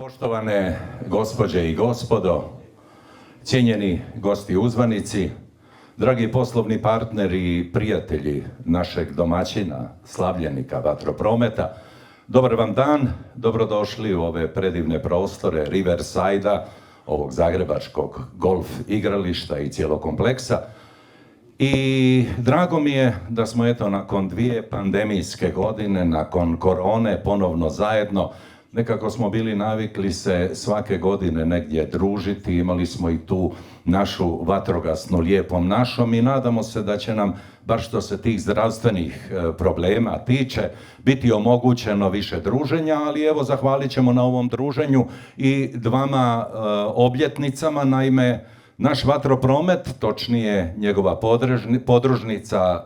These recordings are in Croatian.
Poštovane gospođe i gospodo, cijenjeni gosti i uzvanici, dragi poslovni partneri i prijatelji našeg domaćina, slavljenika Vatroprometa, dobar vam dan, dobrodošli u ove predivne prostore Riverside-a, ovog zagrebačkog golf igrališta i cijelog kompleksa. I drago mi je da smo eto nakon 2 pandemijske godine, nakon korone, ponovno zajedno. Nekako smo bili navikli se svake godine negdje družiti, imali smo i tu našu vatrogasnu lijepom našom i nadamo se da će nam, baš što se tih zdravstvenih problema tiče, biti omogućeno više druženja, ali evo zahvalit ćemo na ovom druženju i 2 obljetnicama, naime naš Vatropromet, točnije njegova podružnica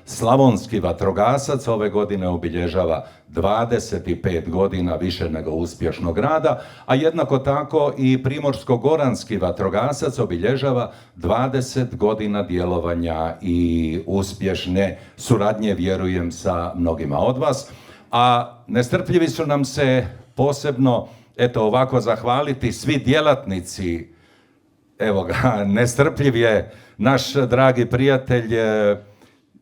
Slavonski vatrogasac, ove godine obilježava 25 godina više nego uspješnog rada, a jednako tako i Primorsko-goranski vatrogasac obilježava 20 godina djelovanja i uspješne suradnje, vjerujem, sa mnogima od vas. A nestrpljivi su nam se posebno, eto ovako, zahvaliti svi djelatnici. Evo ga, nestrpljiv je naš dragi prijatelj,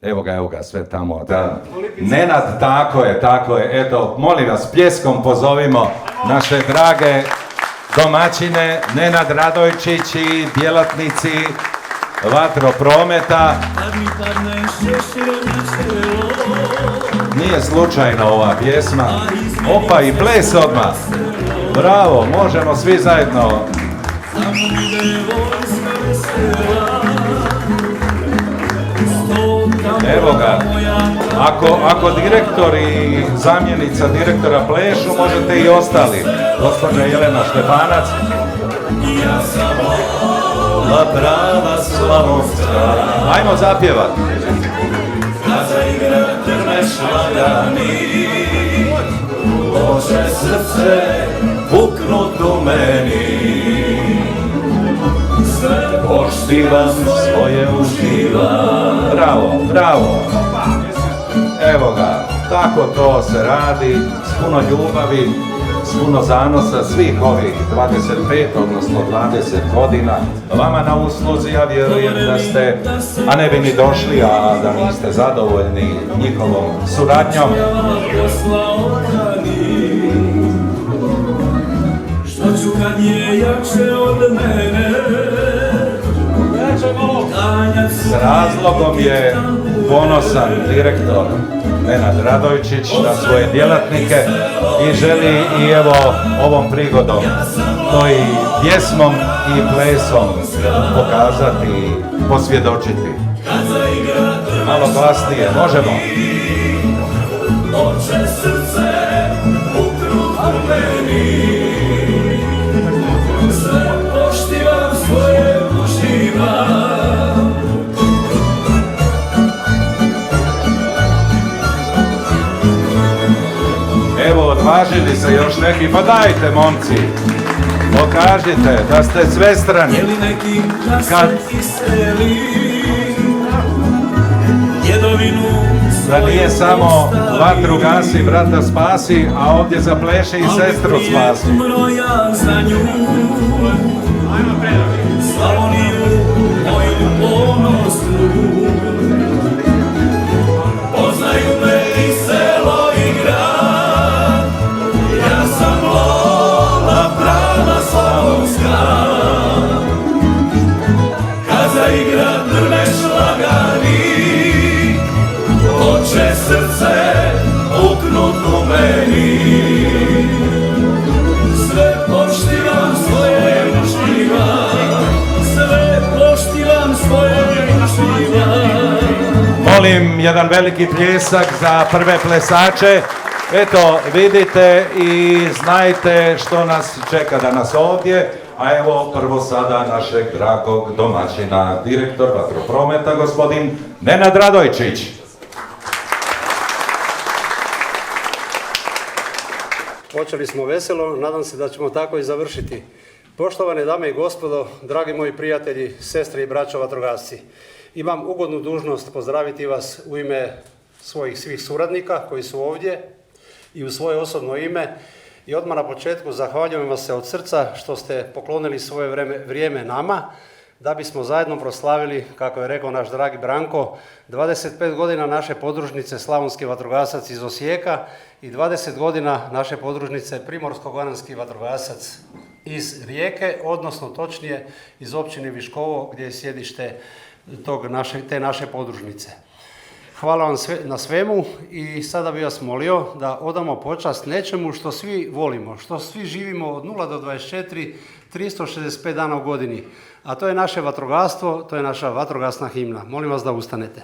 evo ga, sve tamo, da. Nenad, tako je, eto, molim vas, pljeskom pozovimo naše drage domaćine, Nenad Radojčić i djelatnici Vatroprometa. Nije slučajno ova pjesma, opa i ples odmah, bravo, možemo svi zajedno. Evo ga, ako direktor i zamjenica direktora plešu, možete i ostali. Gospođa Jelena Štefanac. Ja sam ova prava slavonska. Ajmo zapjevat. Kad zaigra drmeš lagani, može srce puknut u meni. Poštivam svoje uživam. Bravo. Evo ga, tako to se radi, s puno ljubavi, s puno zanosa svih ovih 25, odnosno 20 godina. Vama na usluzi, ja vjerujem da ste, a ne bi ni došli, a da niste zadovoljni njihovom suradnjom. Što ću kad je jače od mene? S razlogom je ponosan direktor Nenad Radojčić na svoje djelatnike i želi i evo ovom prigodom to i pjesmom i plesom pokazati i posvjedočiti. Malo glasnije, možemo? Oče srce ukrut u meni, sve poštivam svoje uživam. Evo, odvažili se još neki, pa dajte momci, pokažite da ste svestrani. Kad da nije samo vatru gasi, brata spasi, a ovdje zapleši i sestru spasi. Slavoniju moju ponosnu, poznaju me i selo i grad. Ja sam Lola, prava slavonska. Kad zaigra drmeš lagani, oče srce puknut u meni. Sve poštivam svoje uživam, sve poštivam svoje uživam. Molim jedan veliki pljesak za prve plesače. Eto, vidite i znajte što nas čeka danas ovdje. A evo prvo sada našeg dragog domaćina, direktor Vatroprometa, gospodin Nenad Radojčić. Počeli smo veselo, nadam se da ćemo tako i završiti. Poštovane dame i gospodo, dragi moji prijatelji, sestre i braćo vatrogasci, imam ugodnu dužnost pozdraviti vas u ime svojih svih suradnika koji su ovdje i u svoje osobno ime I odmah na početku zahvaljujem vas se od srca što ste poklonili svoje vrijeme nama, da bismo zajedno proslavili, kako je rekao naš dragi Branko, 25 godina naše podružnice Slavonski vatrogasac iz Osijeka i 20 godina naše podružnice Primorsko-goranski vatrogasac iz Rijeke, odnosno točnije iz općine Viškovo gdje je sjedište te naše podružnice. Hvala vam na svemu i sada bih vas molio da odamo počast nečemu što svi volimo, što svi živimo od 0 do 24, 365 dana u godini, a to je naše vatrogastvo, to je naša vatrogasna himna. Molim vas da ustanete.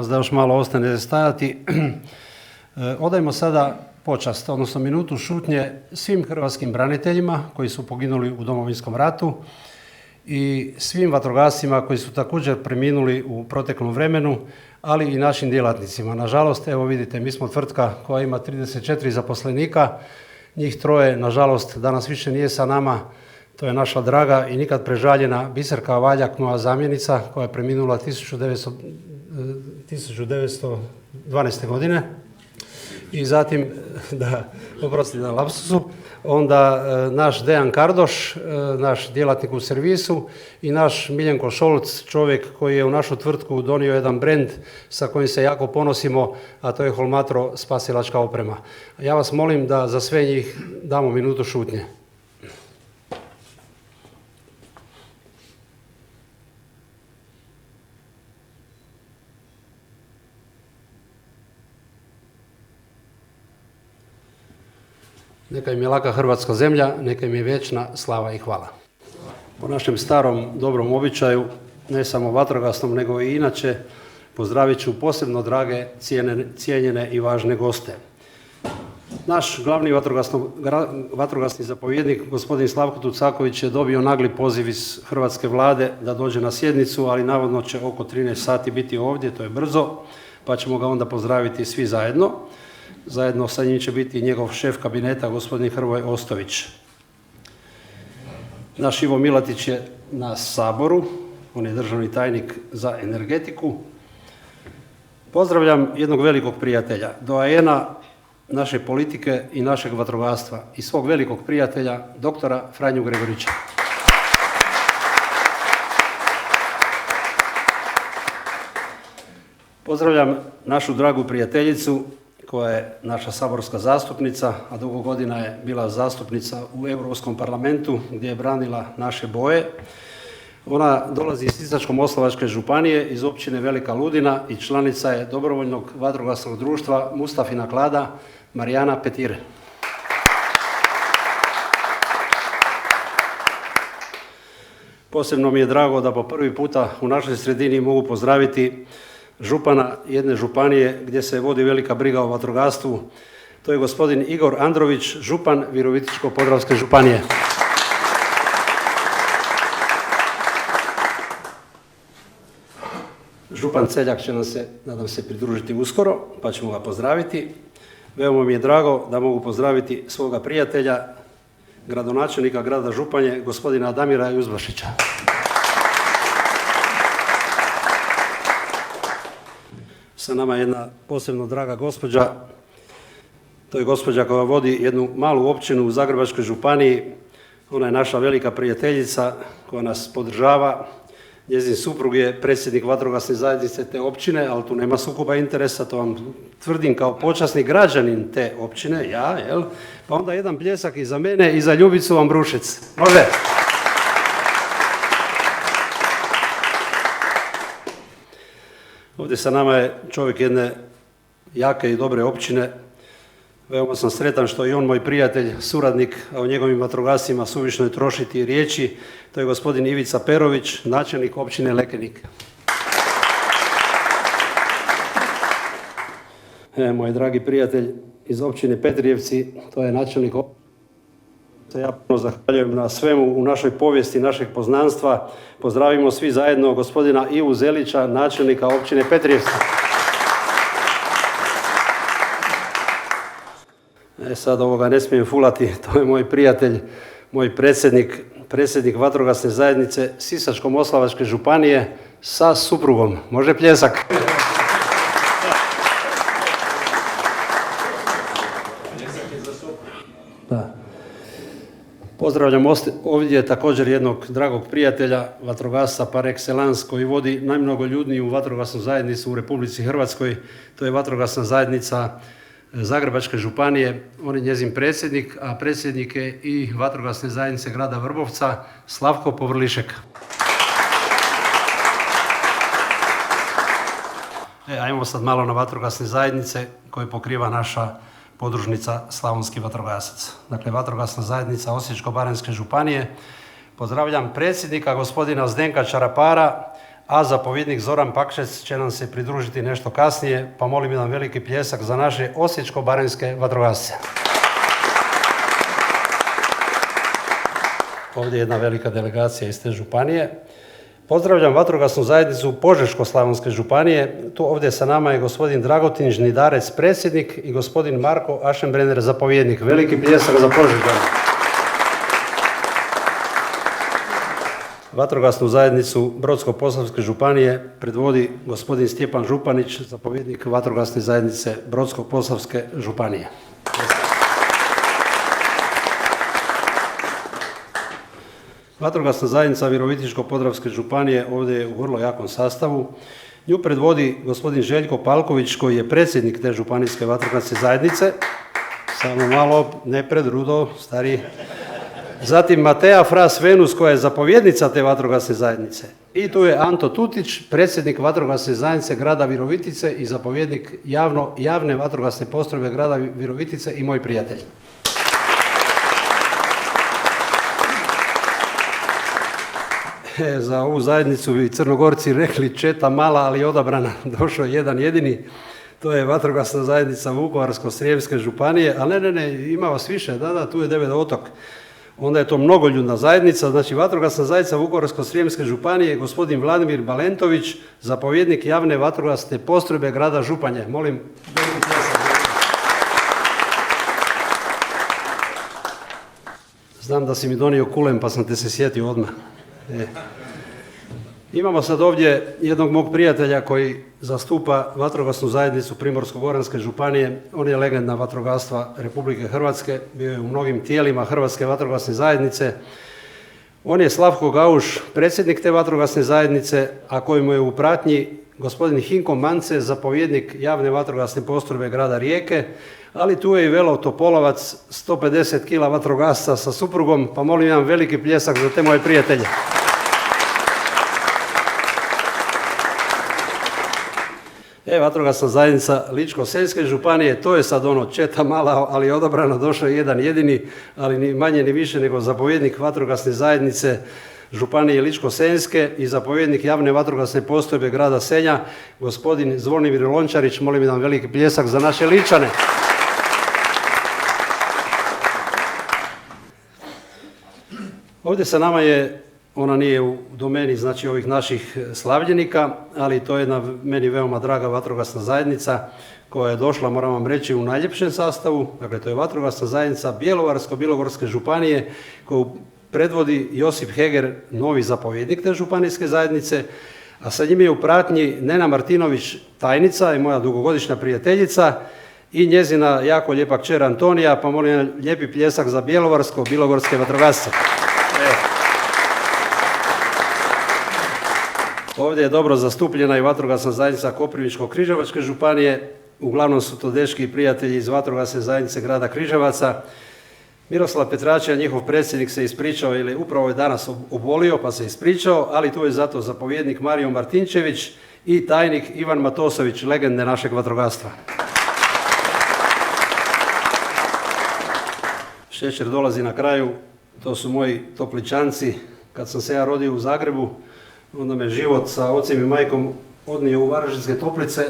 Da još malo ostane stajati. Odajmo sada počast, odnosno minutu šutnje svim hrvatskim braniteljima koji su poginuli u Domovinskom ratu i svim vatrogascima koji su također preminuli u proteklom vremenu, ali i našim djelatnicima. Nažalost, evo vidite, mi smo tvrtka koja ima 34 zaposlenika, njih troje, nažalost, danas više nije sa nama. To je naša draga i nikad prežaljena Biserka Valjak, moja zamjenica, koja je preminula 1912. godine. I zatim, oprostite na lapsusu, onda naš Dejan Kardoš, naš djelatnik u servisu i naš Miljenko Šolc, čovjek koji je u našu tvrtku donio jedan brend sa kojim se jako ponosimo, a to je Holmatro spasilačka oprema. Ja vas molim da za sve njih damo minutu šutnje. Neka im je laka hrvatska zemlja, neka im je vječna slava i hvala. Po našem starom dobrom običaju, ne samo vatrogasnom, nego i inače, pozdravit ću posebno drage, cijenjene i važne goste. Naš glavni vatrogasni zapovjednik, gospodin Slavko Tucaković, je dobio nagli poziv iz hrvatske vlade da dođe na sjednicu, ali navodno će oko 13 sati biti ovdje, to je brzo, pa ćemo ga onda pozdraviti svi zajedno. Zajedno sa njim će biti njegov šef kabineta, gospodin Hrvoje Ostović. Naš Ivo Milatić je na Saboru, on je državni tajnik za energetiku. Pozdravljam jednog velikog prijatelja, doajena naše politike i našeg vatrogastva i svog velikog prijatelja, doktora Franju Gregorića. Pozdravljam našu dragu prijateljicu, koja je naša saborska zastupnica, a dugo godina je bila zastupnica u Europskom parlamentu gdje je branila naše boje. Ona dolazi iz Sisačko-moslavačke županije, iz općine Velika Ludina i članica je dobrovoljnog vatrogasnog društva Mustafina klada Marijana Petir. Posebno mi je drago da po prvi puta u našoj sredini mogu pozdraviti župana jedne županije gdje se vodi velika briga o vatrogastvu. To je gospodin Igor Andrović, župan Virovitičko-podravske županije. Župan Celjak će nam se, nadam se, pridružiti uskoro, pa ćemo ga pozdraviti. Veoma mi je drago da mogu pozdraviti svoga prijatelja, gradonačelnika grada Županje, gospodina Damira Juzbašića. Sa nama je jedna posebno draga gospođa. To je gospođa koja vodi jednu malu općinu u Zagrebačkoj županiji. Ona je naša velika prijateljica koja nas podržava. Njezin suprug je predsjednik vatrogasne zajednice te općine, ali tu nema sukoba interesa, to vam tvrdim kao počasni građanin te općine, ja, jel? Pa onda jedan pljesak i za mene i za Ljubicu Ambrušec. Može? Ovdje sa nama je čovjek jedne jake i dobre općine. Veoma sam sretan što je i on moj prijatelj, suradnik, a o njegovim vatrogascima suvišno je trošiti riječi. To je gospodin Ivica Perović, načelnik općine Lekenik. Moj dragi prijatelj iz općine Petrijevci, to je načelnik općine. Ja puno zahvaljujem na svemu u našoj povijesti, našeg poznanstva. Pozdravimo svi zajedno gospodina Ivu Zelića, načelnika općine Petrijevci. Sad ovoga ne smijem fulati, to je moj prijatelj, moj predsjednik vatrogasne zajednice Sisačko-moslavačke županije sa suprugom. Može pljesak? Da. Pozdravljam ovdje također jednog dragog prijatelja, vatrogasca par excellence, koji vodi najmnogoljudniju vatrogasnu zajednicu u Republici Hrvatskoj. To je vatrogasna zajednica Zagrebačke županije. On je njezin predsjednik, a predsjednik je i vatrogasne zajednice grada Vrbovca, Slavko Povrlišek. Ajmo sad malo na vatrogasne zajednice koje pokriva naša podružnica Slavonski vatrogasac. Dakle, vatrogasna zajednica Osječko-baranjske županije. Pozdravljam predsjednika gospodina Zdenka Čarapara, a zapovjednik Zoran Pakšec će nam se pridružiti nešto kasnije, pa molim jedan veliki pljesak za naše Osječko-baranjske vatrogasce. Ovdje je jedna velika delegacija iz te županije. Pozdravljam vatrogasnu zajednicu Požeško-slavonske županije. Tu ovdje sa nama je gospodin Dragutin Žnidarec, predsjednik, i gospodin Marko Ašembrenner, zapovjednik. Veliki pljesak za Požežane. Vatrogasnu zajednicu Brodsko-posavske županije predvodi gospodin Stjepan Županić, zapovjednik vatrogasne zajednice Brodsko-posavske županije. Vatrogasna zajednica Virovitičko-podravske županije ovdje je u vrlo jakom sastavu. Nju predvodi gospodin Željko Palković, koji je predsjednik te županijske vatrogasne zajednice. Samo malo, ne predrudo, stari. Zatim Mateja Fras Venus, koja je zapovjednica te vatrogasne zajednice. I tu je Anto Tutić, predsjednik vatrogasne zajednice grada Virovitice i zapovjednik javne vatrogasne postrojbe grada Virovitice i moj prijatelj. Za ovu zajednicu bi Crnogorci rekli četa mala, ali odabrana. Došao je jedan jedini. To je vatrogasna zajednica Vukovarsko-srijemske županije. A ne, ima vas više. Da, tu je Devet otok. Onda je to mnogoljudna zajednica. Znači, vatrogasna zajednica Vukovarsko-srijemske županije, gospodin Vladimir Balentović, zapovjednik javne vatrogasne postrojbe grada Županje. Molim, veliki pljesak. Znam da si mi donio kulen, pa sam te se sjetio odmah. Imamo sad ovdje jednog mog prijatelja koji zastupa vatrogasnu zajednicu Primorsko-goranske županije. On je legenda vatrogastva Republike Hrvatske, bio je u mnogim tijelima Hrvatske vatrogasne zajednice. On je Slavko Gauš, predsjednik te vatrogasne zajednice, a kojemu je u pratnji gospodin Hinko Mance, zapovjednik javne vatrogasne postrojbe grada Rijeke, ali tu je i Velo Topolovac, 150 kg vatrogasca sa suprugom, pa molim jedan veliki pljesak za te moje prijatelje. Vatrogasna zajednica Ličko-senjske županije, to je sad ono četa mala, ali odabrano, došao je jedan jedini, ali ni manje ni više nego zapovjednik vatrogasne zajednice Županije Ličko-senjske i zapovjednik javne vatrogasne postrojbe grada Senja, gospodin Zvonimir Lončarić. Molim jedan veliki pljesak za naše Ličane. Ovdje sa nama je, ona nije u domeni znači ovih naših slavljenika, ali to je jedna meni veoma draga vatrogasna zajednica koja je došla, moram vam reći, u najljepšem sastavu. Dakle, to je vatrogasna zajednica Bjelovarsko-bilogorske županije koju predvodi Josip Heger, novi zapovjednik te županijske zajednice, a sa njim je u pratnji Nena Martinović, tajnica i moja dugogodišnja prijateljica, i njezina jako lijepa kćer Antonija, pa molim lijepi pljesak za Bjelovarsko-bilogorske vatrogasce. Ovdje je dobro zastupljena i vatrogasna zajednica Koprivničko-križevačke županije. Uglavnom su to dečki prijatelji iz vatrogasne zajednice grada Križevaca. Miroslav Petračija, njihov predsjednik, se ispričao jer je upravo danas obolio pa se ispričao, ali tu je zato zapovjednik Mario Martinčević i tajnik Ivan Matosović, legende našeg vatrogastva. Šećer dolazi na kraju, to su moji Topličanci. Kad sam se ja rodio u Zagrebu, onda me život sa ocem i majkom odnio u Varaždinske Toplice.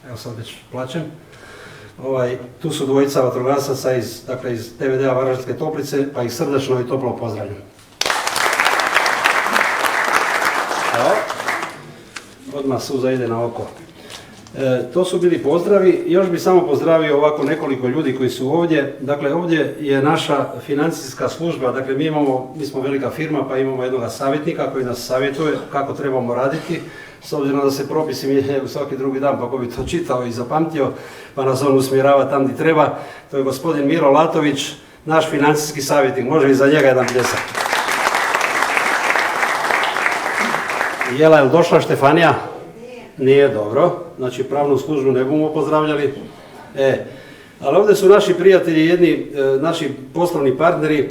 Evo sad već plačem. Tu su dvojica vatrogasaca iz DVD-a Varaždinske Toplice, pa ih srdačno i toplo pozdravljam. Evo, odmah suza ide na oko. To su bili pozdravi. Još bih samo pozdravio ovako nekoliko ljudi koji su ovdje. Dakle, ovdje je naša financijska služba. Dakle, mi smo velika firma pa imamo jednog savjetnika koji nas savjetuje kako trebamo raditi. S obzirom da se propisi mijenjaju svaki drugi dan, pa ko bi to čitao i zapamtio, pa nas on usmjerava tam gdje treba. To je gospodin Miro Latović, naš financijski savjetnik. Može i za njega jedan pljesak. Jela, je li došla Štefanija? Nije, dobro. Znači, pravnu službu ne bomo pozdravljali. Ali ovdje su naši prijatelji, jedni naši poslovni partneri,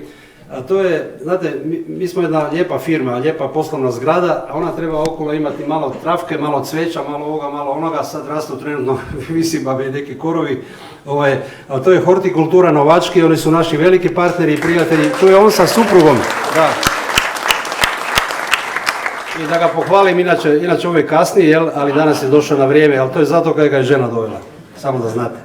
a to je, znate, mi smo jedna lijepa firma, lijepa poslovna zgrada, a ona treba okolo imati malo trafke, malo cveća, malo ovoga, malo onoga. Sad rastu trenutno visibabe i neki korovi. A to je Hortikultura Novački, oni su naši veliki partneri i prijatelji. Tu je on sa suprugom. Da. I da ga pohvalim, inače ove kasnije, ali danas je došao na vrijeme, ali to je zato kada ga je žena dovela, samo da znate.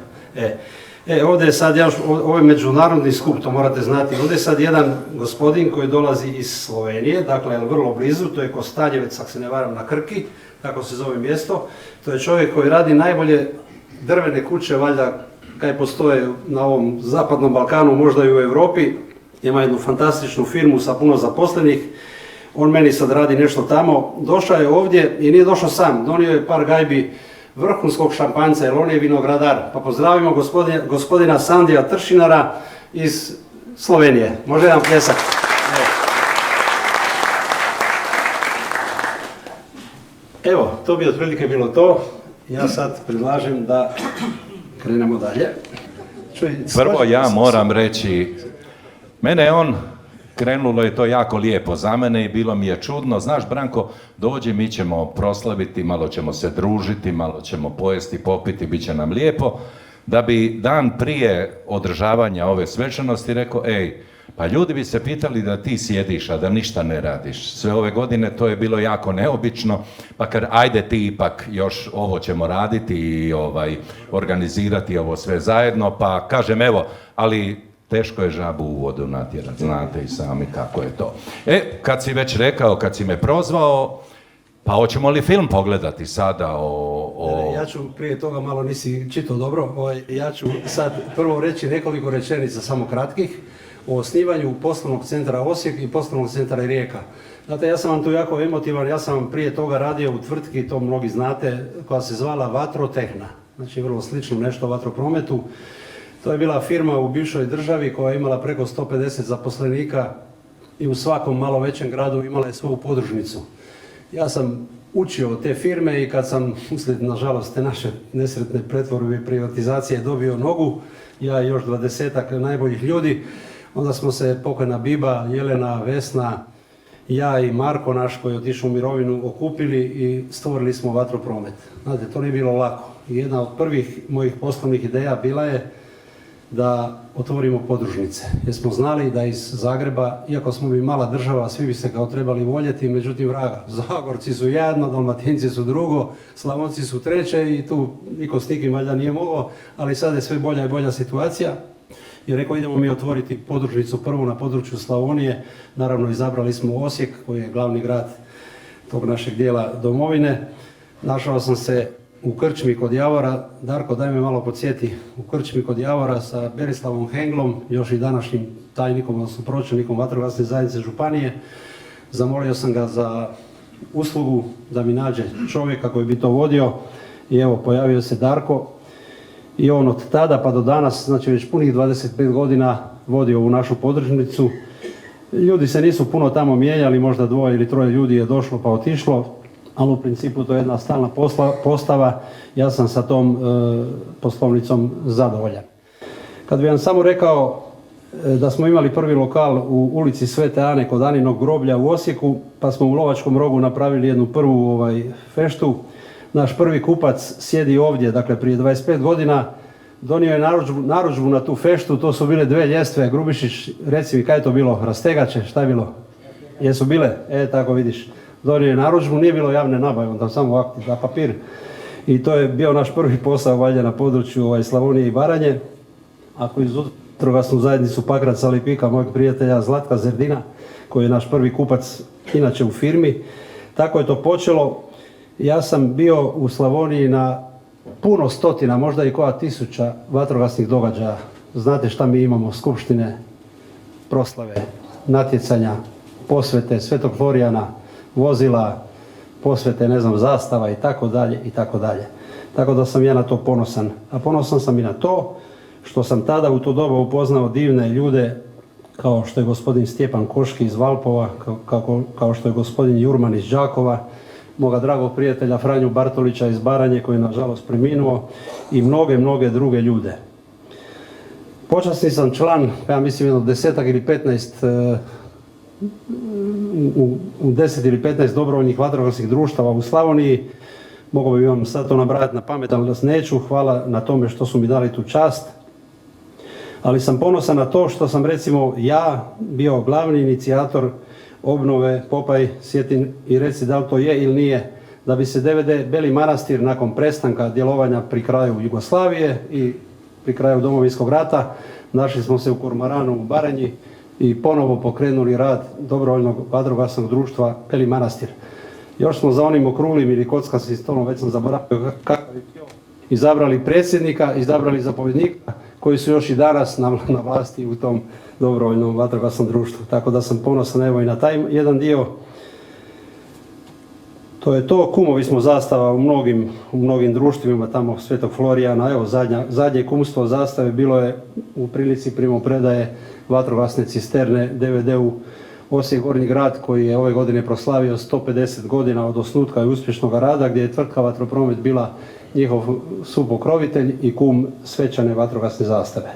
Ovdje je sad, ovo je međunarodni skup, to morate znati, ovdje je sad jedan gospodin koji dolazi iz Slovenije, dakle vrlo blizu, to je Kostanjevec, ako se ne varam, na Krki, tako se zove mjesto. To je čovjek koji radi najbolje drvene kuće, valjda, kaj postoje na ovom zapadnom Balkanu, možda i u Europi. Ima jednu fantastičnu firmu sa puno zaposlenih. On meni sad radi nešto tamo. Došao je ovdje i nije došao sam, donio je par gajbi vrhunskog šampanjca, jer on je vinogradar. Pa pozdravimo gospodina Sandija Tršinara iz Slovenije. Može jedan pljesak? Evo, to bi otprilike bilo to. Ja sad predlažem da krenemo dalje. Prvo ja moram reći, mene je on, krenulo je to jako lijepo za mene i bilo mi je čudno. Znaš, Branko, dođi, mi ćemo proslaviti, malo ćemo se družiti, malo ćemo pojesti, popiti, bit će nam lijepo. Da bi dan prije održavanja ove svečanosti rekao, pa ljudi bi se pitali da ti sjediš, a da ništa ne radiš. Sve ove godine to je bilo jako neobično, pa kad ajde ti ipak još ovo ćemo raditi i organizirati ovo sve zajedno, pa kažem evo, ali teško je žabu u vodu natjerat, znate i sami kako je to. Kad si već rekao, kad si me prozvao, pa hoćemo li film pogledati sada Ja ću prije toga, malo nisi čitao dobro, ja ću sad prvo reći nekoliko rečenica samo kratkih o osnivanju poslovnog centra Osijek i poslovnog centra Rijeka. Znate, ja sam vam tu jako emotivan, ja sam prije toga radio u tvrtki, to mnogi znate, koja se zvala Vatrotehna. Znači, vrlo slično nešto o vatroprometu. To je bila firma u bivšoj državi koja je imala preko 150 zaposlenika i u svakom malo većem gradu imala je svoju podružnicu. Ja sam učio od te firme i kad sam, uslijed nažalost te naše nesretne pretvorbe i privatizacije, dobio nogu, ja i još 20-ak najboljih ljudi, onda smo se pokojna Biba, Jelena, Vesna, ja i Marko naš koji je otišao u mirovinu okupili i stvorili smo Vatropromet. Znate, to nije bilo lako. I jedna od prvih mojih poslovnih ideja bila je da otvorimo podružnice. Jer smo znali da iz Zagreba, iako smo mi mala država, svi bi se kao trebali voljeti, međutim vraga. Zagorci su jedno, Dalmatinci su drugo, Slavonci su treće i tu niko s nikim valjda nije mogao, ali sad je sve bolja i bolja situacija. I rekao idemo mi otvoriti podružnicu prvu na području Slavonije. Naravno izabrali smo Osijek koji je glavni grad tog našeg dijela domovine. Našao sam se u krčmi kod Javora. Darko, daj me malo podsjeti, u krčmi kod Javora sa Berislavom Henglom, još i današnjim tajnikom, odnosno pročelnikom vatrogasne zajednice županije. Zamolio sam ga za uslugu da mi nađe čovjeka koji bi to vodio i evo pojavio se Darko. I on od tada pa do danas, znači već punih 25 godina vodi ovu našu podružnicu. Ljudi se nisu puno tamo mijenjali, možda 2 ili 3 ljudi je došlo pa otišlo, ali u principu to je jedna stalna postava. Ja sam sa tom poslovnicom zadovoljan. Kad bi vam samo rekao da smo imali prvi lokal u ulici Svete Ane kod Aninog groblja u Osijeku, pa smo u Lovačkom Rogu napravili jednu prvu feštu. Naš prvi kupac sjedi ovdje, dakle prije 25 godina, donio je narudžbu na tu feštu, to su bile 2 ljestve. Grubišić, reci mi kaj je to bilo, rastegače, šta je bilo? Jesu bile? Tako vidiš. Donio je narudžbu, nije bilo javne nabave, on tam samo ovako za papir. I to je bio naš prvi posao valjda na području Slavonije i Baranje. Ako iz vatrogasnu zajednicu Pakrac Lipika, mojeg prijatelja Zlatka Zerdina, koji je naš prvi kupac inače u firmi. Tako je to počelo. Ja sam bio u Slavoniji na puno stotina, možda i koja 1000 vatrogasnih događaja. Znate šta mi imamo? Skupštine, proslave, natjecanja, posvete Svetog Florijana, vozila, posvete, ne znam, zastava i tako dalje i tako dalje. Tako da sam ja na to ponosan. A ponosan sam i na to što sam tada u to doba upoznao divne ljude kao što je gospodin Stjepan Koški iz Valpova, kao što je gospodin Jurman iz Đakova, moga dragog prijatelja Franju Bartolića iz Baranje koji je nažalost preminuo i mnoge druge ljude. Počasni sam član, ja mislim jedno 10 ili 15 u 10 ili 15 dobrovoljnih vatrogasnih društava u Slavoniji. Mogao bi vam sad to nabrajati na pamet, ali neću. Hvala na tome što su mi dali tu čast. Ali sam ponosan na to što sam recimo ja bio glavni inicijator obnove Popaj, sjetim i reci da li to je ili nije, da bi se DVD Beli Manastir nakon prestanka djelovanja pri kraju Jugoslavije i pri kraju Domovinskog rata, našli smo se u Kormoranu u Baranji i ponovo pokrenuli rad dobrovoljnog vatrogasnog društva Beli Manastir. Još smo za onim okruglim ili kockarskim stolom, već sam zaboravio kakav je bio, izabrali predsjednika, izabrali zapovjednika koji su još i danas na vlasti u tom dobrovoljnom vatrogasnom društvu. Tako da sam ponosan evo i na taj jedan dio. To je to, kumovi smo zastava u mnogim društvima, tamo Svetog Florijana, evo zadnje kumstvo zastave bilo je u prilici primopredaje vatrogasne cisterne DVD-u Osijek Gornji grad koji je ove godine proslavio 150 godina od osnutka i uspješnog rada, gdje je tvrtka Vatropromet bila njihov supokrovitelj i kum svečane vatrogasne zastave.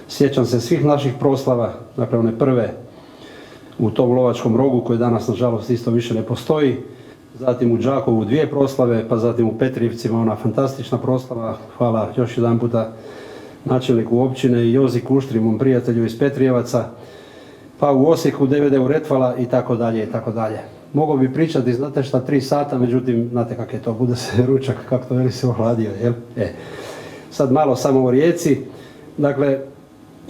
Sjećam se svih naših proslava, dakle one prve u tom Lovačkom Rogu koji danas nažalost isto više ne postoji, zatim u Đakovu 2 proslave, pa zatim u Petrijevcima ona fantastična proslava, hvala još jedan puta načelniku općine i Jozi Kuštri, mom prijatelju iz Petrijevaca, pa u Osijeku DVD u Retvala i tako dalje i tako dalje. Mogao bi pričati, znate šta, 3 sata, međutim, znate kak je to, bude se ručak, kako to veli se ohladio, jel? Sad malo samo o Rijeci. Dakle,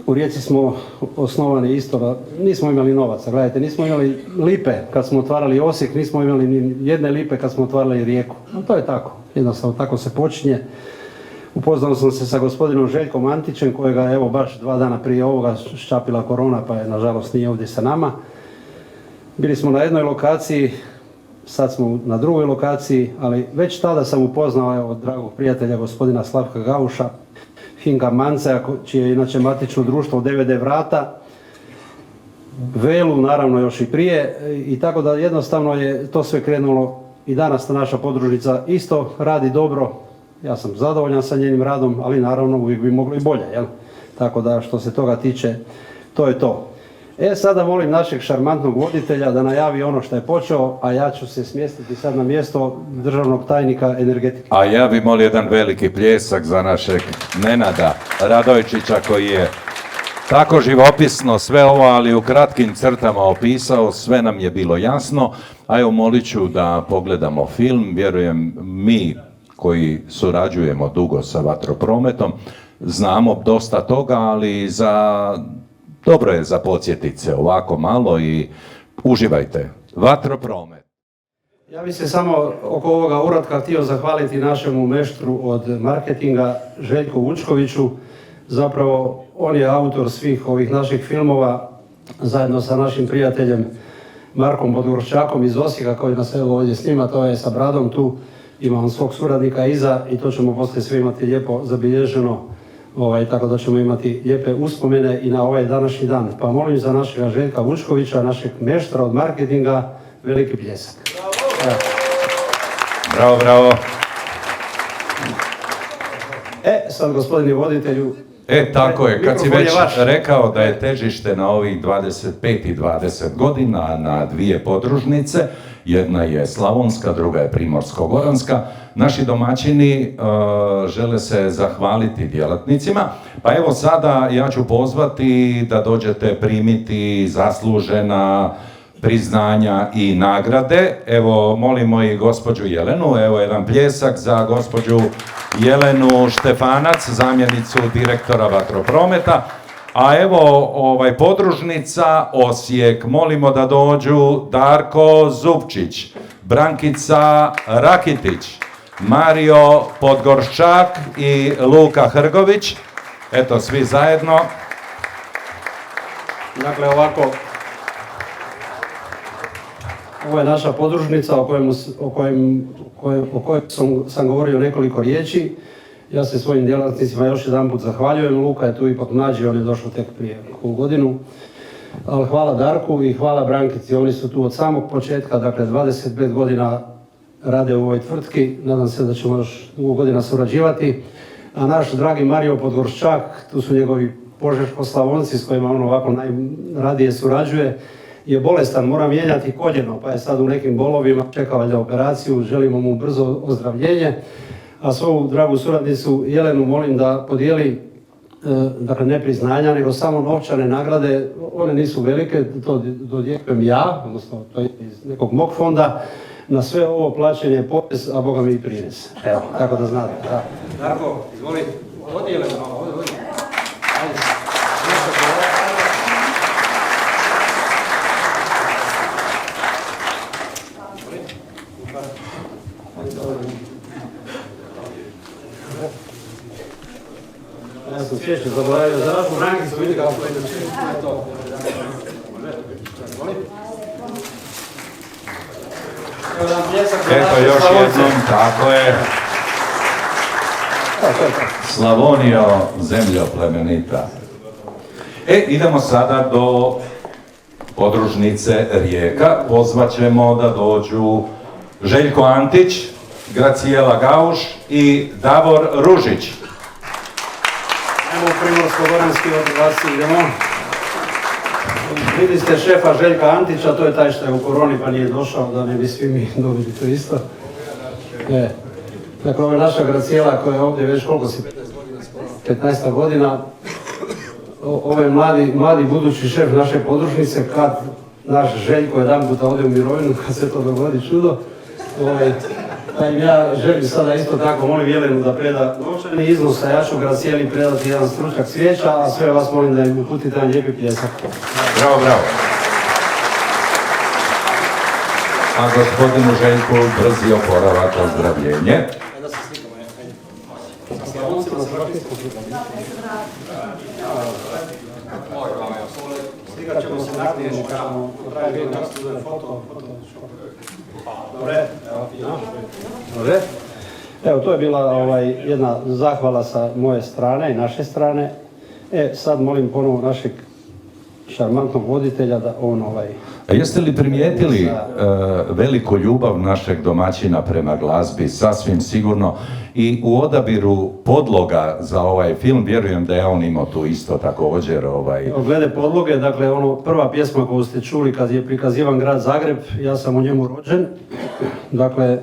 u Rijeci smo osnovani isto, nismo imali novaca, gledajte, nismo imali lipe kad smo otvarali Osijek, nismo imali ni jedne lipe kad smo otvarali Rijeku. No to je tako, jednostavno tako se počinje. Upoznao sam se sa gospodinom Željkom Antićem kojega je evo baš 2 dana prije ovoga ščapila korona pa je nažalost nije ovdje sa nama. Bili smo na jednoj lokaciji, sad smo na drugoj lokaciji, ali već tada sam upoznao evo dragog prijatelja gospodina Slavka Gauša, Hinka Manceja, čije je inače matično društvo DVD Vrata, Velu naravno još i prije i tako da jednostavno je to sve krenulo i danas naša podružnica isto radi dobro. Ja sam zadovoljan sa njenim radom, ali naravno uvijek bi moglo i bolje, jel? Tako da što se toga tiče, to je to. Sada molim našeg šarmantnog voditelja da najavi ono što je počeo, a ja ću se smjestiti sad na mjesto državnog tajnika energetike. A ja bi molio jedan veliki pljesak za našeg Nenada Radojčića koji je tako živopisno sve ovo, ali u kratkim crtama opisao, sve nam je bilo jasno. A evo molit ću da pogledamo film, vjerujem mi koji surađujemo dugo sa vatroprometom, znamo dosta toga, ali dobro je za podsjetit se ovako malo i uživajte. Vatropromet. Ja bih se samo oko ovoga uratka htio zahvaliti našemu meštru od marketinga Željku Vučkoviću. Zapravo on je autor svih ovih naših filmova zajedno sa našim prijateljem Markom Podgorščakom iz Osijeka koji nas evo ovdje snima, to je sa bradom tu, ima on svog suradnika iza i to ćemo poslije sve imati lijepo zabilježeno, tako da ćemo imati lijepe uspomene i na ovaj današnji dan. Pa molim za našega Željka Vučkovića, našeg meštra od marketinga, veliki pljesak. Bravo, bravo. Sad gospodine voditelju. Tako je, kad si mikrofon je već vaš. rekao da je težište na ovih 25 i 20 godina na dvije podružnice, jedna je slavonska, druga je primorsko-goranska, naši domaćini žele se zahvaliti djelatnicima, pa evo sada ja ću pozvati da dođete primiti zaslužena priznanja i nagrade. Evo, molimo i gospođu Jelenu, evo jedan pljesak za gospođu Jelenu Štefanac, zamjenicu direktora vatroprometa. A evo, podružnica Osijek, molimo da dođu Darko Zupčić, Brankica Rakitić, Mario Podgorščak i Luka Hrgović. Eto, svi zajedno. Dakle, ovako, ovo je naša podružnica o kojoj sam govorio nekoliko riječi. Ja se svojim djelatnicima još jedanput zahvaljujem. Luka je tu ipak mlađi, on je došao tek prije koju godinu. Ali hvala Darku i hvala Brankici, oni su tu od samog početka, dakle 25 godina rade u ovoj tvrtki. Nadam se da ćemo još dugo godina surađivati. A naš dragi Mario Podgorščak, tu su njegovi Požeško-Slavonci s kojima on ovako najradije surađuje, je bolestan, mora mijenjati koljeno, pa je sad u nekim bolovima, čeka valjda operaciju, želimo mu brzo ozdravljenje. A svoju dragu suradnicu Jelenu molim da podijeli, dakle ne priznanja, nego samo novčane nagrade, one nisu velike, to dodjeljujem ja, odnosno to je iz nekog mog fonda, na sve ovo plaćanje porez, a boga mi i prirez. Evo, tako da znate. Da. Darko, izvoli, vodi Jelena malo, vodi. Ajde. Ja sam svješćen, zaboravio za našu Brankicu, vidi kako je to. Eto još jednom, tako je. Slavonijo, zemljo plemenita. Idemo sada do podružnice Rijeka. Pozvaćemo da dođu Željko Antić, Gracijela Gauš i Davor Ružić. Evo u Primorsko-goranski od vas idemo. Vidjeli ste šefa Željka Antića, to je taj što je u koroni pa nije došao, da ne bi svi mi dobili to isto. Dakle, ovo je naša Gracijela koja je ovdje već koliko si, 15 godina. Ovo je mladi budući šef naše podružnice, kad naš Željko jedan puta ode u mirovinu, kad se to dogodi čudo. Ja želim sada isto tako, molim Jelenu da preda novčani iznos, a ja ću Gracijeli predati jedan stručak svijeća, a sve vas molim da im uputite jedan lijepi pljesak. Bravo, bravo. A gospodinu Željku brzi oporavak, ozdravljenje. Da se slikamo, ajde. Sa Slavoncima se vratinskom slikamo. Slikat ćemo se nakon, kažemo, pravi video, foto. Dobre. Evo, to je bila jedna zahvala sa moje strane i naše strane. Sad molim ponovo našeg šarmantnog voditelja da on A jeste li primijetili veliku ljubav našeg domaćina prema glazbi, sasvim sigurno, i u odabiru podloga za ovaj film, vjerujem da je on imao tu isto također. Glede podloge, dakle, prva pjesma koju ste čuli kad je prikazivan grad Zagreb, ja sam u njemu rođen. Dakle,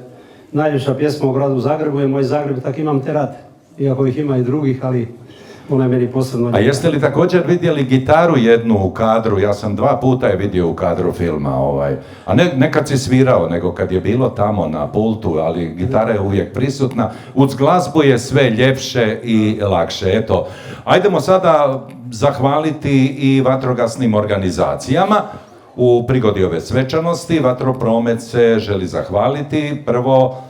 najljepša pjesma u gradu Zagrebu je Moj Zagreb, tak imam te rad. Iako ih ima i drugih, ali ona je meni posebno. A jeste li također vidjeli gitaru jednu u kadru? Ja sam 2 puta je vidio u kadru filma. A ne kad si svirao, nego kad je bilo tamo na pultu, ali gitara je uvijek prisutna. Uz glazbu je sve ljepše i lakše. Eto, ajdemo sada zahvaliti i vatrogasnim organizacijama. U prigodi ove svečanosti Vatropromet se želi zahvaliti. Prvo,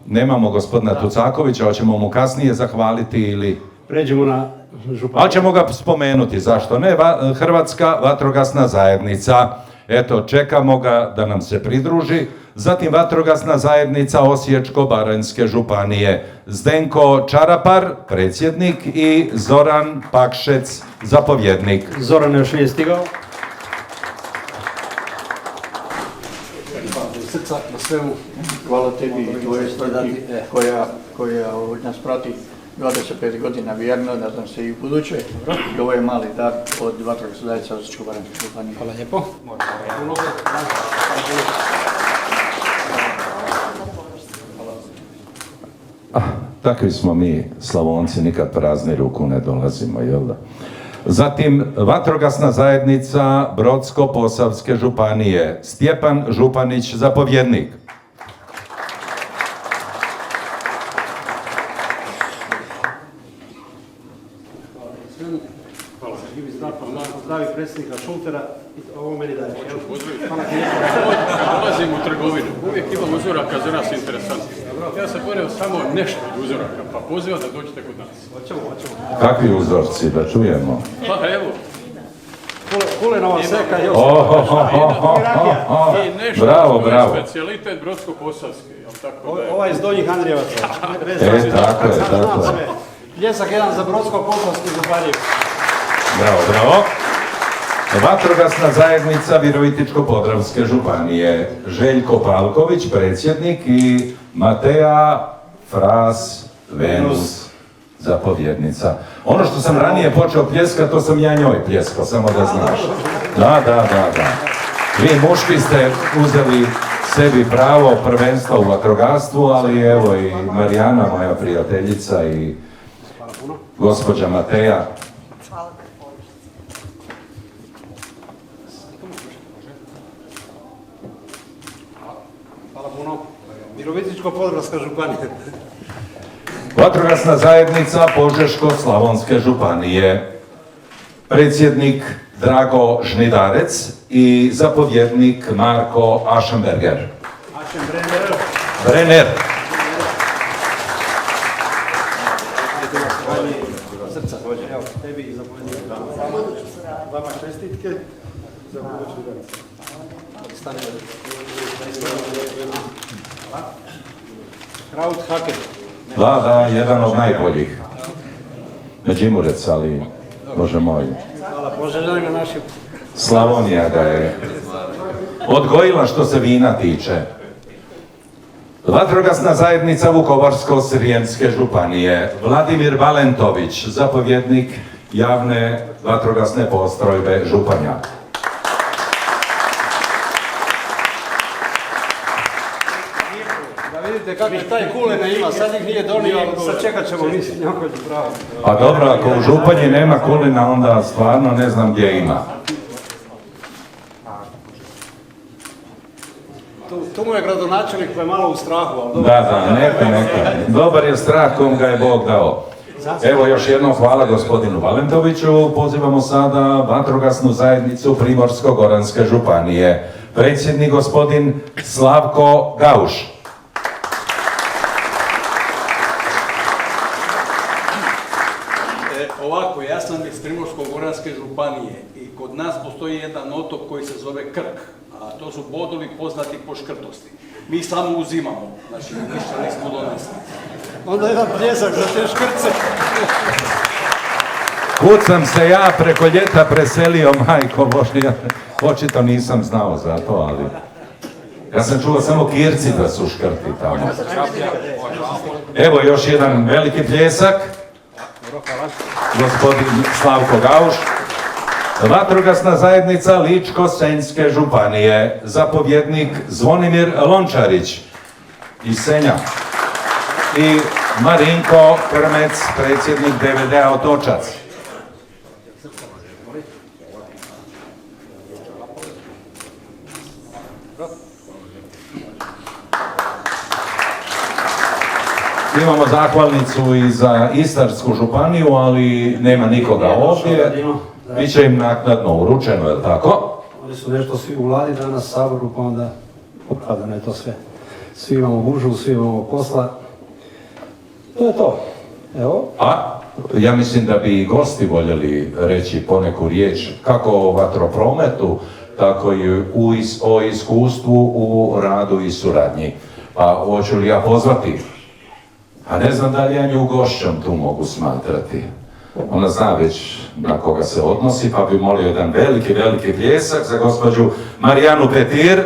nemamo gospodina Tucakovića, hoćemo mu kasnije zahvaliti ili... Pređemo na županiju. Ali ćemo ga spomenuti, zašto ne? Hrvatska vatrogasna zajednica. Eto, čekamo ga da nam se pridruži. Zatim Vatrogasna zajednica Osječko-baranjske županije. Zdenko Čarapar, predsjednik, i Zoran Pakšec, zapovjednik. Zoran još nije stigao. Srca na svemu, hvala tebi i tvojoj stranki koja nas prati 25 godina vjerno, da nam se i u buduće. I ovo je mali dar od Vatrogasne zajednice Osječko-baranjske županije. Hvala lijepo. Takvi smo mi Slavonci, nikad prazni ruku ne dolazimo, jel da? Zatim, Vatrogasna zajednica Brodsko-posavske županije. Stjepan Županić, zapovjednik. Zdravi predsjednika Šultera, ovo meni daje. Dolazim u trgovinu, uvijek ima uzoraka za nas interesantnih. Ja sam poneo samo nešto uzoraka, pa pozivam da dođete kod nas. Hoćemo. Kakvi uzorci, da čujemo? Pa evo. Kulenova seka još. I nešto Bravo, što je bravo. specijalitet Brodsko-posavske, jel tako da je? Ovaj iz Donjih Andrijevaca. Tako je. Pljesak jedan za Brodsko-posavsku županiju. Bravo. Vatrogasna zajednica Virovitičko-podravske županije. Željko Palković, predsjednik, i Mateja Fras Venus, zapovjednica. Ono što sam ranije počeo pljeskati, to sam ja njoj pljeskao, samo da znaš. Da. Vi muški ste uzeli sebi pravo prvenstva u vatrogastvu, ali evo i Marijana, moja prijateljica, i gospođa Mateja. Hvala puno. Virovitičko-podravska županija. Vatrogasna zajednica Požeško-slavonske županije. Predsjednik Drago Žnidarec i zapovjednik Marko Ašenberger. Brenner. Srca. Evo, tebi i zapovjednik. Vama čestitke za budući rad. Kraut Haker. Da, jedan od najboljih. Međimurec, ali, Bože moj, Hvala, poželjajmo našim. Slavonija ga je odgojila što se vina tiče. Vatrogasna zajednica Vukovarsko-srijemske županije. Vladimir Valentović, zapovjednik javne vatrogasne postrojbe Županja. Da vidite kakve taj kulene ima, sad ih nije donio, sad čekat ćemo mislim njako pravo. A dobro, ako u Županji nema kulina, onda stvarno ne znam gdje ima. Tu mu je gradonačelnik pa je malo u strahu, ali dobro. Da, neka. Dobar je strah kom ga je Bog dao. Evo još jednom hvala gospodinu Valentoviću. Pozivamo sada Vatrogasnu zajednicu Primorsko-goranske županije. Predsjednik gospodin Slavko Gauš. Ovako, ja sam iz Primorsko-goranske županije i kod nas postoji jedan otok koji se zove Krk, a to su bodovi poznati po škrtosti. Mi samo uzimamo, znači ništa nismo donesli. Onda jedan pljesak za te škrce. Kud sam se ja preko ljeta preselio, majko Božja. Očito nisam znao za to, ali ja sam čuo samo Kirci da su škrti tamo. Evo još jedan veliki pljesak. Gospodin Slavko Gauš. Vatrogasna zajednica Ličko-senjske županije. Zapovjednik Zvonimir Lončarić iz Senja. I Marinko Krmec, predsjednik DVD-a Otočac. Imamo zahvalnicu i za Istarsku županiju, ali nema nikoga ovdje. Biće im naknadno uručeno, je li tako? Oni su nešto svi u vladi danas, Saboru, pa onda opravdano je to sve. Svi imamo gužvu, svi imamo posla. To je to. Evo. A ja mislim da bi i gosti voljeli reći poneku riječ kako o vatroprometu, tako i o iskustvu u radu i suradnji. Pa hoću li ja pozvati? A ne znam da li ja nju gošćom tu mogu smatrati. Ona zna već na koga se odnosi, pa bi molio jedan veliki pljesak za gospođu Marijanu Petir,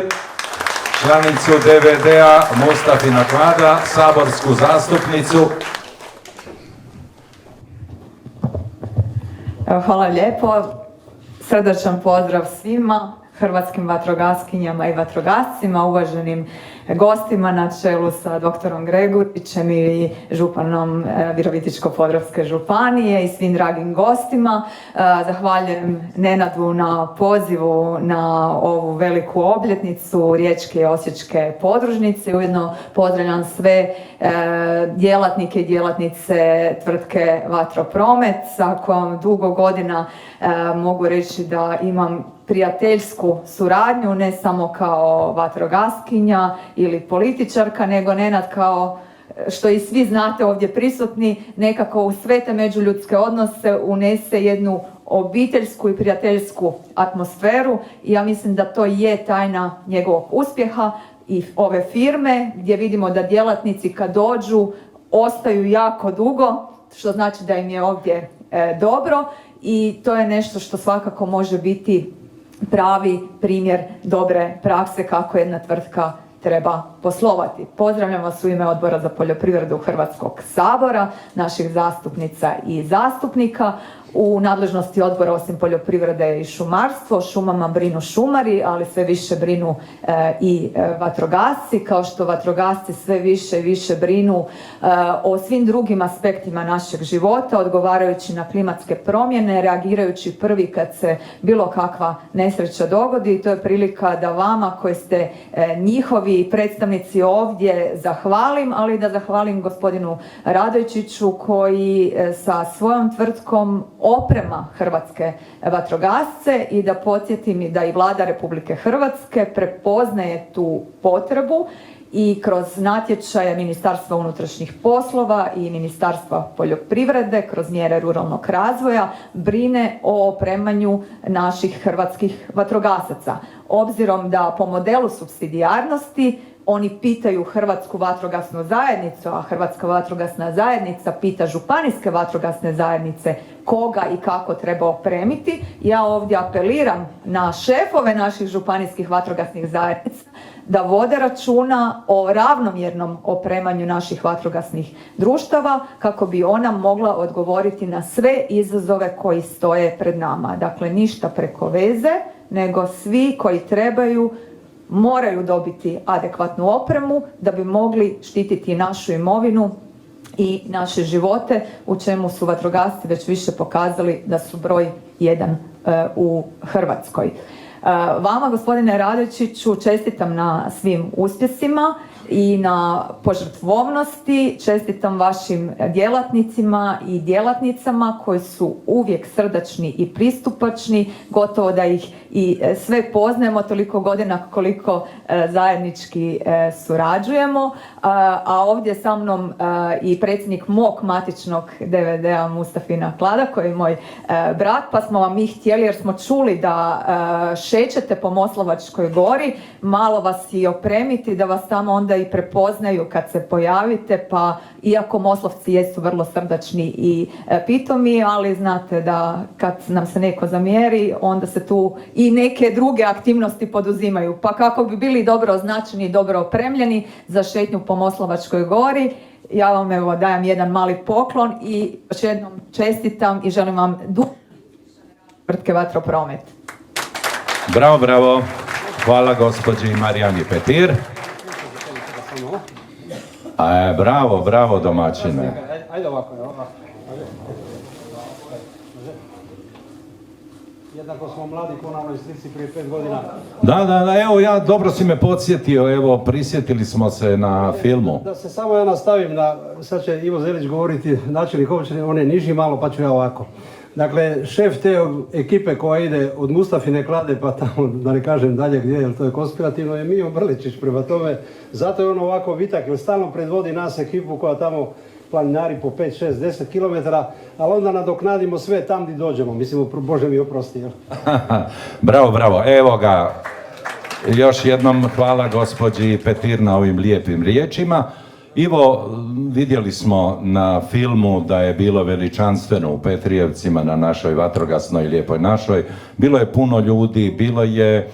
članicu DVD-a Mustafina Klada, saborsku zastupnicu. Hvala lijepo. Srdačan pozdrav svima, hrvatskim vatrogaskinjama i vatrogascima, uvaženim gostima na čelu sa doktorom Gregurićem i županom Virovitičko-podravske županije i svim dragim gostima. Zahvaljujem Nenadu na pozivu na ovu veliku obljetnicu Riječke i Osječke podružnice. Ujedno pozdravljam sve djelatnike i djelatnice tvrtke Vatropromet sa kojom dugo godina mogu reći da imam prijateljsku suradnju, ne samo kao vatrogaskinja ili političarka, nego Nenad kao što i svi znate ovdje prisutni, nekako u sve te međuljudske odnose unese jednu obiteljsku i prijateljsku atmosferu i ja mislim da to je tajna njegovog uspjeha i ove firme gdje vidimo da djelatnici kad dođu ostaju jako dugo, što znači da im je ovdje dobro i to je nešto što svakako može biti pravi primjer dobre prakse kako jedna tvrtka treba poslovati. Pozdravljam vas u ime Odbora za poljoprivredu Hrvatskog sabora, naših zastupnica i zastupnika. U nadležnosti odbora osim poljoprivrede i šumarstvo, o šumama brinu šumari, ali sve više brinu i vatrogasci, kao što vatrogasci sve više i više brinu o svim drugim aspektima našeg života, odgovarajući na klimatske promjene, reagirajući prvi kad se bilo kakva nesreća dogodi. I to je prilika da vama koji ste njihovi predstavnici ovdje zahvalim, ali da zahvalim gospodinu Radojčiću koji sa svojom tvrtkom oprema hrvatske vatrogasce i da podsjetim i da i Vlada Republike Hrvatske prepoznaje tu potrebu i kroz natječaje Ministarstva unutrašnjih poslova i Ministarstva poljoprivrede kroz mjere ruralnog razvoja brine o opremanju naših hrvatskih vatrogasaca. Obzirom da po modelu supsidijarnosti oni pitaju Hrvatsku vatrogasnu zajednicu, a Hrvatska vatrogasna zajednica pita županijske vatrogasne zajednice koga i kako treba opremiti. Ja ovdje apeliram na šefove naših županijskih vatrogasnih zajednica da vode računa o ravnomjernom opremanju naših vatrogasnih društava kako bi ona mogla odgovoriti na sve izazove koji stoje pred nama. Dakle, ništa preko veze, nego svi koji trebaju moraju dobiti adekvatnu opremu da bi mogli štititi našu imovinu i naše živote, u čemu su vatrogasci već više pokazali da su broj 1 u Hrvatskoj. Vama, gospodine Radojčiću, čestitam na svim uspjesima i na požrtvovnosti, čestitam vašim djelatnicima i djelatnicama koji su uvijek srdačni i pristupačni, gotovo da ih i sve poznajemo toliko godina koliko zajednički surađujemo, a ovdje sa mnom i predsjednik mog matičnog DVD-a Mustafina Klada koji je moj brat, pa smo vam mi htjeli jer smo čuli da šećete po Moslavačkoj gori, malo vas i opremiti da vas tamo onda i prepoznaju kad se pojavite, pa iako Moslavci jesu vrlo srdačni i pitomi, ali znate da kad nam se neko zamjeri, onda se tu i neke druge aktivnosti poduzimaju. Pa kako bi bili dobro označeni i dobro opremljeni za šetnju po Moslavačkoj gori, ja vam evo dajem jedan mali poklon i još jednom čestitam i želim vam tvrtke Vatropromet. Bravo, bravo. Hvala gospođi Marijani Petir. Bravo, bravo domaćine. Ajde ovako, jednako smo mladi ko na onoj slici prije 5 godina. Da, evo dobro si me podsjetio, evo prisjetili smo se na filmu. Da se samo ja nastavim sad će Ivo Zelić govoriti, načelnik općine, on je niži malo pa ću ja ovako. Dakle, šef te ekipe koja ide od Mustafine Klade pa tamo, da ne kažem dalje gdje, jer to je konspirativno, je Mijo Brličić. Prema tome, zato je on ovako vitak, jer stalno predvodi nas ekipu koja tamo planinari po 5, 6, 10 km, ali onda nadoknadimo sve tam gdje dođemo. Mislim, Bože mi oprosti. Jel? Bravo, evo ga. Još jednom hvala gospođi Petir na ovim lijepim riječima. Ivo, vidjeli smo na filmu da je bilo veličanstveno u Petrijevcima na našoj vatrogasnoj lijepoj našoj. Bilo je puno ljudi, bilo je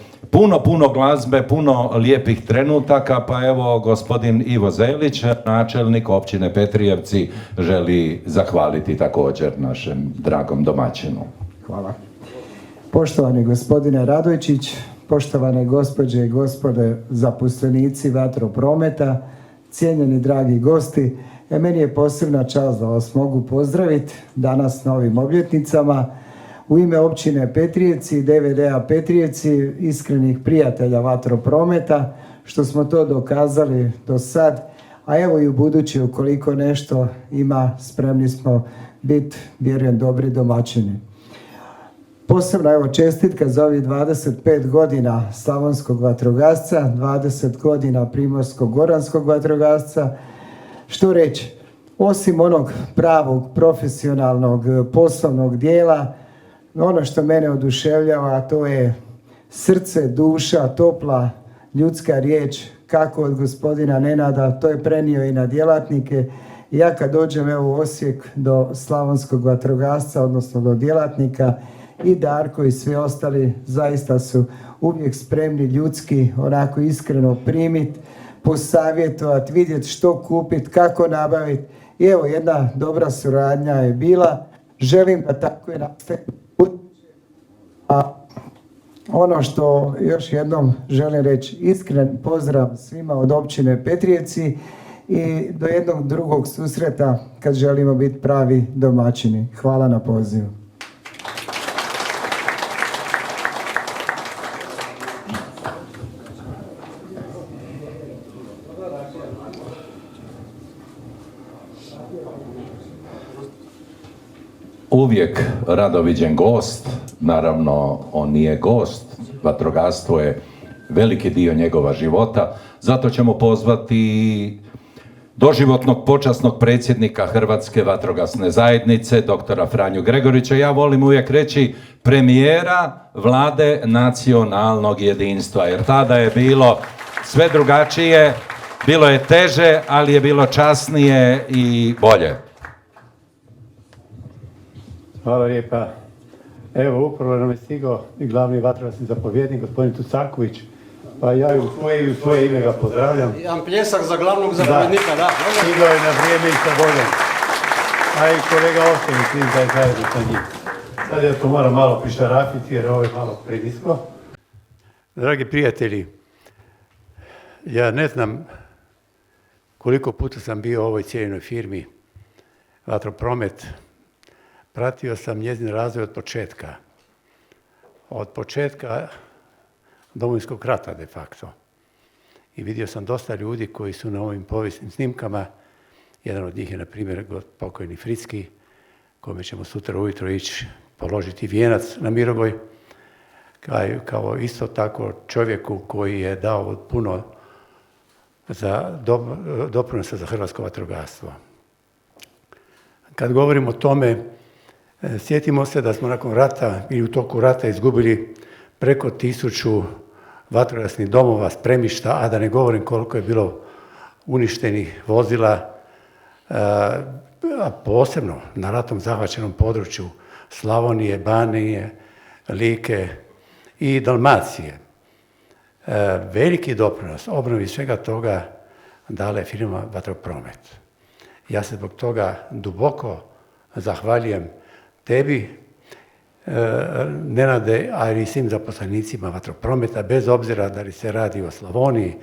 puno glazbe, puno lijepih trenutaka, pa evo gospodin Ivo Zelić, načelnik općine Petrijevci, želi zahvaliti također našem dragom domaćinu. Hvala. Poštovani gospodine Radojčić, poštovane gospođe i gospode zaposlenici Vatroprometa, cijenjeni dragi gosti, meni je posebna čast da vas mogu pozdraviti danas na ovim obljetnicama. U ime općine Petrijevci i DVD-a Petrijevci, iskrenih prijatelja Vatroprometa, što smo to dokazali do sad, a evo i u budući ukoliko nešto ima, spremni smo biti, vjerujem, dobri domaćini. Posebno evo čestitka za ovih 25 godina slavonskog vatrogasca, 20 godina primorsko-goranskog vatrogasca. Što reći, osim onog pravog, profesionalnog, poslovnog dijela, ono što mene oduševljava, to je srce, duša, topla ljudska riječ, kako od gospodina Nenada, to je prenio i na djelatnike. I ja kad dođem evo u Osijek do slavonskog vatrogasca, odnosno do djelatnika, i Darko i svi ostali zaista su uvijek spremni ljudski, onako iskreno primiti, posavjetovati, vidjeti što kupiti, kako nabaviti. I evo jedna dobra suradnja je bila. Želim da tako je nastaviti. A ono što još jednom želim reći, iskren pozdrav svima od općine Petrijevci i do jednog drugog susreta kad želimo biti pravi domaćini. Hvala na pozivu. Uvijek radoviđen gost, naravno on nije gost, vatrogastvo je veliki dio njegova života, zato ćemo pozvati doživotnog počasnog predsjednika Hrvatske vatrogasne zajednice, doktora Franju Gregorića. Ja volim uvijek reći premijera Vlade nacionalnog jedinstva, jer tada je bilo sve drugačije, bilo je teže, ali je bilo časnije i bolje. Hvala lijepa. Evo, upravo nam je stigao i glavni vatrogasni zapovjednik, gospodin Tucaković, pa ja u svoje ime ga pozdravljam. Jedan pljesak za glavnog zapovjednika, da. Stigao je na vrijeme i sa voljom. A i kolega Ostojić, vidim da je zajedno sa njim. Sad ja to moram malo pišarafiti jer ovo je malo prenisko. Dragi prijatelji, ja ne znam koliko puta sam bio u ovoj cijenjenoj firmi Vatropromet. Pratio sam njezin razvoj od početka. Od početka Domovinskog rata de facto. I vidio sam dosta ljudi koji su na ovim povijesnim snimkama. Jedan od njih je, na primjer, pokojni Fritski, kome ćemo sutra ujutro ići položiti vijenac na Mirogoj. Kao isto tako čovjeku koji je dao puno za doprinosa za hrvatsko vatrogastvo. Kad govorimo o tome, sjetimo se da smo nakon rata i u toku rata izgubili preko 1000 vatrogasnih domova, spremišta, a da ne govorim koliko je bilo uništenih vozila, a posebno na ratom zahvaćenom području Slavonije, Banije, Like i Dalmacije. Veliki doprinos obnovi svega toga dala je firma Vatropromet. Ja se zbog toga duboko zahvaljujem tebi, Nenade, a i svim zaposlenicima Vatroprometa, bez obzira da li se radi o Slavoniji,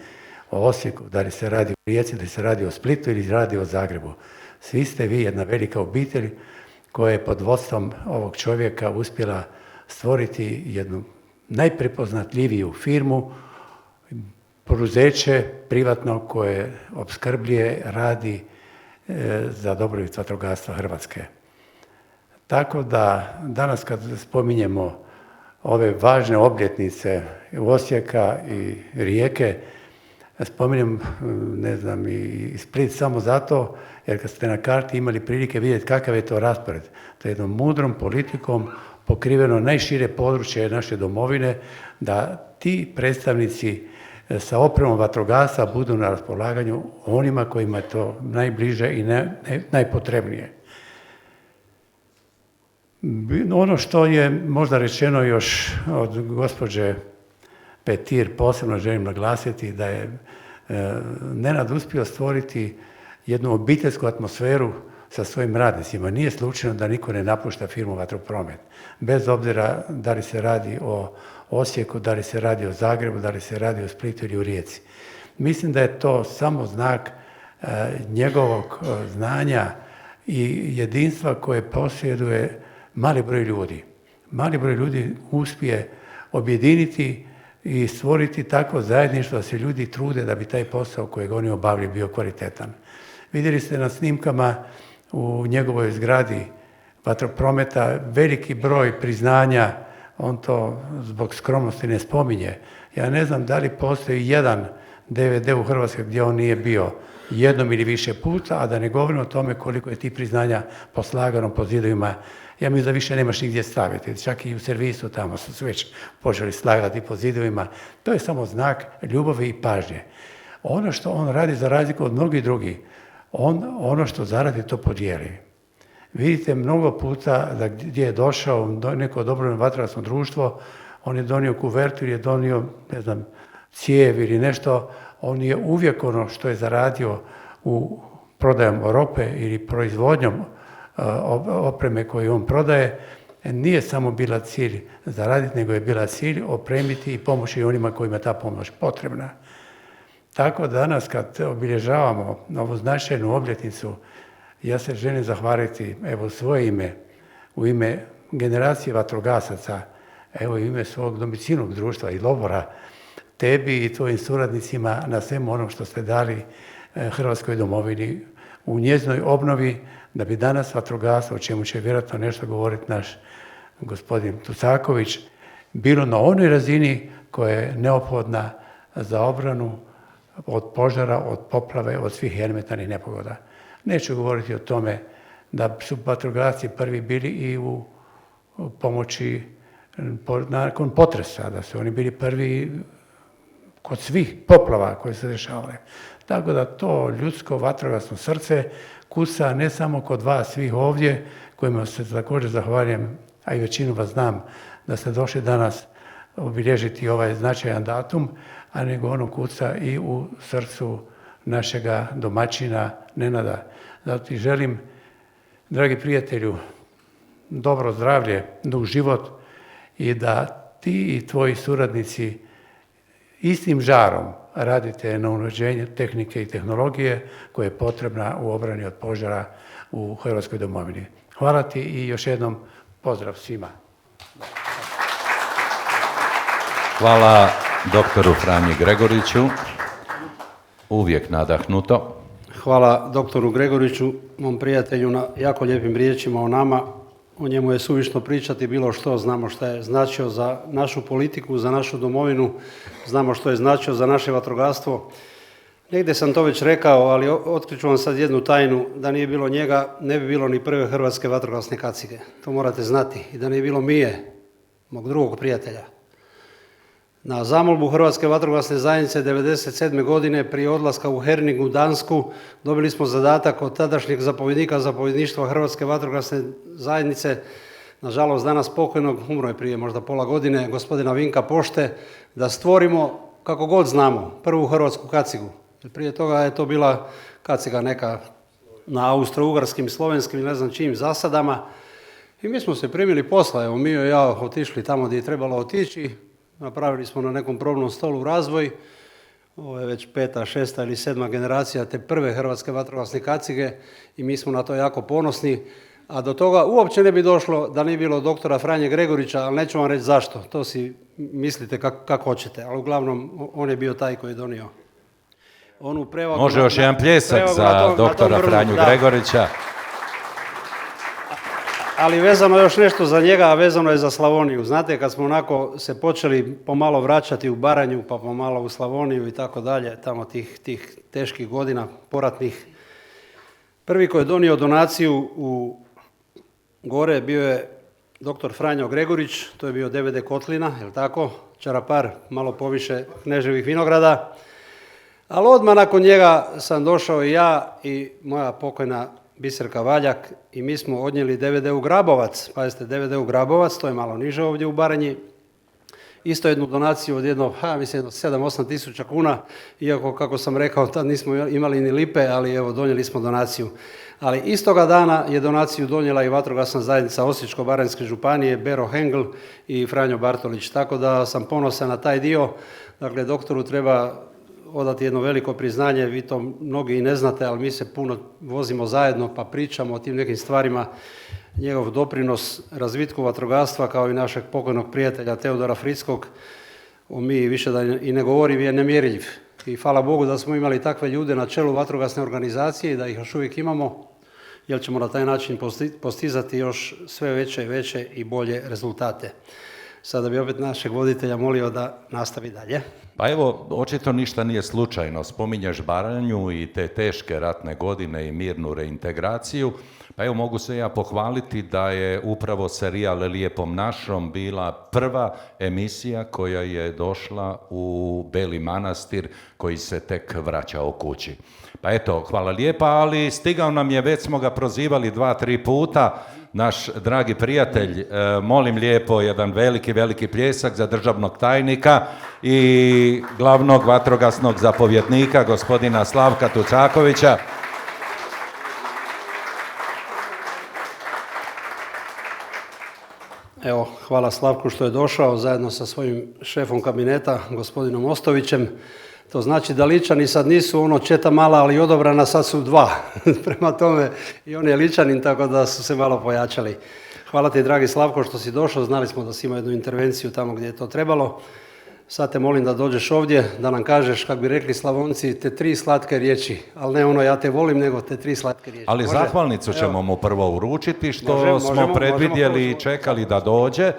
o Osijeku, da li se radi o Rijeci, da li se radi o Splitu ili radi o Zagrebu. Svi ste vi jedna velika obitelj koja je pod vodstvom ovog čovjeka uspjela stvoriti jednu najprepoznatljiviju firmu, poduzeće privatno koje opskrbljuje, radi za dobrobit vatrogastva Hrvatske. Tako da danas kad spominjemo ove važne obljetnice Osijeka i Rijeke, spominjem, ne znam, i Split samo zato, jer kad ste na karti imali prilike vidjeti kakav je to raspored, to je jednom mudrom politikom pokriveno najšire područje naše domovine, da ti predstavnici sa opremom vatrogastva budu na raspolaganju onima kojima je to najbliže i najpotrebnije. Ono što je možda rečeno još od gospođe Petir, posebno želim naglasiti da je Nenad uspio stvoriti jednu obiteljsku atmosferu sa svojim radnicima. Nije slučajno da niko ne napušta firmu Vatropromet, bez obzira da li se radi o Osijeku, da li se radi o Zagrebu, da li se radi o Splitu ili u Rijeci. Mislim da je to samo znak njegovog znanja i jedinstva koje posjeduje mali broj ljudi. Mali broj ljudi uspije objediniti i stvoriti takvo zajedništvo da se ljudi trude da bi taj posao kojeg oni obavljaju bio kvalitetan. Vidjeli ste na snimkama u njegovoj zgradi Vatroprometa veliki broj priznanja, on to zbog skromnosti ne spominje. Ja ne znam da li postoji jedan DVD u Hrvatskoj gdje on nije bio jednom ili više puta, a da ne govorimo o tome koliko je tih priznanja poslagano po zidovima. Ja mislim da više nemaš nigdje staviti, čak i u servisu tamo su već počeli slagati po zidovima. To je samo znak ljubavi i pažnje. Ono što on radi za razliku od mnogih drugih, ono što zaradi to podijeli. Vidite mnogo puta da gdje je došao neko dobrovoljno vatrogasno društvo, on je donio kuvertu ili je donio, ne znam, cijev ili nešto, on je uvijek ono što je zaradio u prodajom robe ili proizvodnjom opreme koju on prodaje, nije samo bila cilj zaraditi, nego je bila cilj opremiti i pomoći onima kojima je ta pomoć potrebna. Tako danas kad obilježavamo ovu značajnu obljetnicu, ja se želim zahvaliti evo svoje ime, u ime generacije vatrogasaca, evo u ime svog domicilnog društva i Lobora, tebi i tvojim suradnicima na svemu onom što ste dali Hrvatskoj domovini u njezinoj obnovi, da bi danas vatrogastvo, o čemu će vjerojatno nešto govoriti naš gospodin Tucaković, bilo na onoj razini koja je neophodna za obranu od požara, od poplave, od svih elementarnih nepogoda. Neću govoriti o tome da su vatrogasci prvi bili i u pomoći nakon potresa, da su oni bili prvi kod svih poplava koje se dešavale. Tako da to ljudsko vatrogasno srce kuca ne samo kod vas svih ovdje, kojima se također zahvaljujem, a i većinu vas znam, da ste došli danas obilježiti ovaj značajan datum, a nego ono kuca i u srcu našega domaćina Nenada. Zato ti želim, dragi prijatelju, dobro zdravlje, dug život i da ti i tvoji suradnici istim žarom radite na unapređenju tehnike i tehnologije koja je potrebna u obrani od požara u Hrvatskoj domovini. Hvala ti i još jednom pozdrav svima. Hvala doktoru Franji Gregoriću, uvijek nadahnuto. Hvala doktoru Gregoriću, mom prijatelju, na jako lijepim riječima o nama. O njemu je suvišno pričati bilo što, znamo što je značio za našu politiku, za našu domovinu, znamo što je značio za naše vatrogastvo. Negdje sam to već rekao, ali otkriću vam sad jednu tajnu, da nije bilo njega, ne bi bilo ni prve hrvatske vatrogasne kacige. To morate znati. I da nije bilo Mije, mog drugog prijatelja. Na zamolbu Hrvatske vatrogasne zajednice 1997. godine prije odlaska u Herning u Dansku dobili smo zadatak od tadašnjeg zapovjednika zapovjedništva Hrvatske vatrogasne zajednice, nažalost danas pokojnog, umro je prije možda pola godine, gospodina Vinka Pošte, da stvorimo, kako god znamo, prvu hrvatsku kacigu. Prije toga je to bila kaciga neka na austro-ugarskim, slovenskim i ne znam čijim zasadama. I mi smo se primili posla, evo mi i ja otišli tamo gdje je trebalo otići, napravili smo na nekom probnom stolu razvoj, ovo je već 5., 6. ili 7. generacija te prve hrvatske vatrogasne kacige i mi smo na to jako ponosni, a do toga uopće ne bi došlo da nije bilo doktora Franje Gregurića, ali neću vam reći zašto, to si mislite kako hoćete, ali uglavnom on je bio taj koji je donio onu prevagu. Može još jedan pljesak za doktora Franju Gregorića. Ali vezano još nešto za njega, a vezano je za Slavoniju. Znate, kad smo onako se počeli pomalo vraćati u Baranju, pa pomalo u Slavoniju i tako dalje, tamo tih teških godina poratnih, prvi koji je donio donaciju u gore bio je doktor Franjo Gregurić, to je bio DVD Kotlina, je li tako? Čarapar, malo poviše Kneževih vinograda. Ali odmah nakon njega sam došao i ja i moja pokojna Biserka Valjak i mi smo odnijeli DVD u Grabovac. Pazite, DVD u Grabovac, to je malo niže ovdje u Baranji. Isto jednu donaciju od jedno 7-8 tisuća kuna, iako kako sam rekao tad nismo imali ni lipe, ali evo donijeli smo donaciju. Ali istoga dana je donaciju donijela i vatrogasna zajednica Osječko-baranjske županije, Bero Hengl i Franjo Bartolić, tako da sam ponosan na taj dio. Dakle, doktoru treba odati jedno veliko priznanje, vi to mnogi i ne znate, ali mi se puno vozimo zajedno pa pričamo o tim nekim stvarima. Njegov doprinos razvitku vatrogastva kao i našeg pokojnog prijatelja Teodora Frickog, mi više da i ne govorim, je nemjerljiv. I hvala Bogu da smo imali takve ljude na čelu vatrogasne organizacije i da ih još uvijek imamo, jer ćemo na taj način postizati još sve veće i bolje rezultate. Sada bi opet našeg voditelja molio da nastavi dalje. Pa evo, očito ništa nije slučajno. Spominješ Baranju i te teške ratne godine i mirnu reintegraciju. Pa evo, mogu se ja pohvaliti da je upravo serijal Lijepom našom bila prva emisija koja je došla u Beli Manastir koji se tek vraćao kući. Pa eto, hvala lijepa, ali stigao nam je, već smo ga prozivali 2-3 puta, naš dragi prijatelj, molim lijepo jedan veliki pljesak za državnog tajnika i glavnog vatrogasnog zapovjednika, gospodina Slavka Tucakovića. Evo, hvala Slavku što je došao zajedno sa svojim šefom kabineta, gospodinom Ostovićem. To znači da Ličani sad nisu ono četa mala, ali odobrana, sad su 2. Prema tome i on je Ličanin, tako da su se malo pojačali. Hvala ti, dragi Slavko, što si došao. Znali smo da si imao jednu intervenciju tamo gdje je to trebalo. Sad te molim da dođeš ovdje, da nam kažeš, kako bi rekli Slavonci, te 3 slatke riječi. Ali ne ono ja te volim, nego te 3 slatke riječi. Ali može? Zahvalnicu ćemo mu prvo uručiti, što smo predvidjeli i čekali da dođe.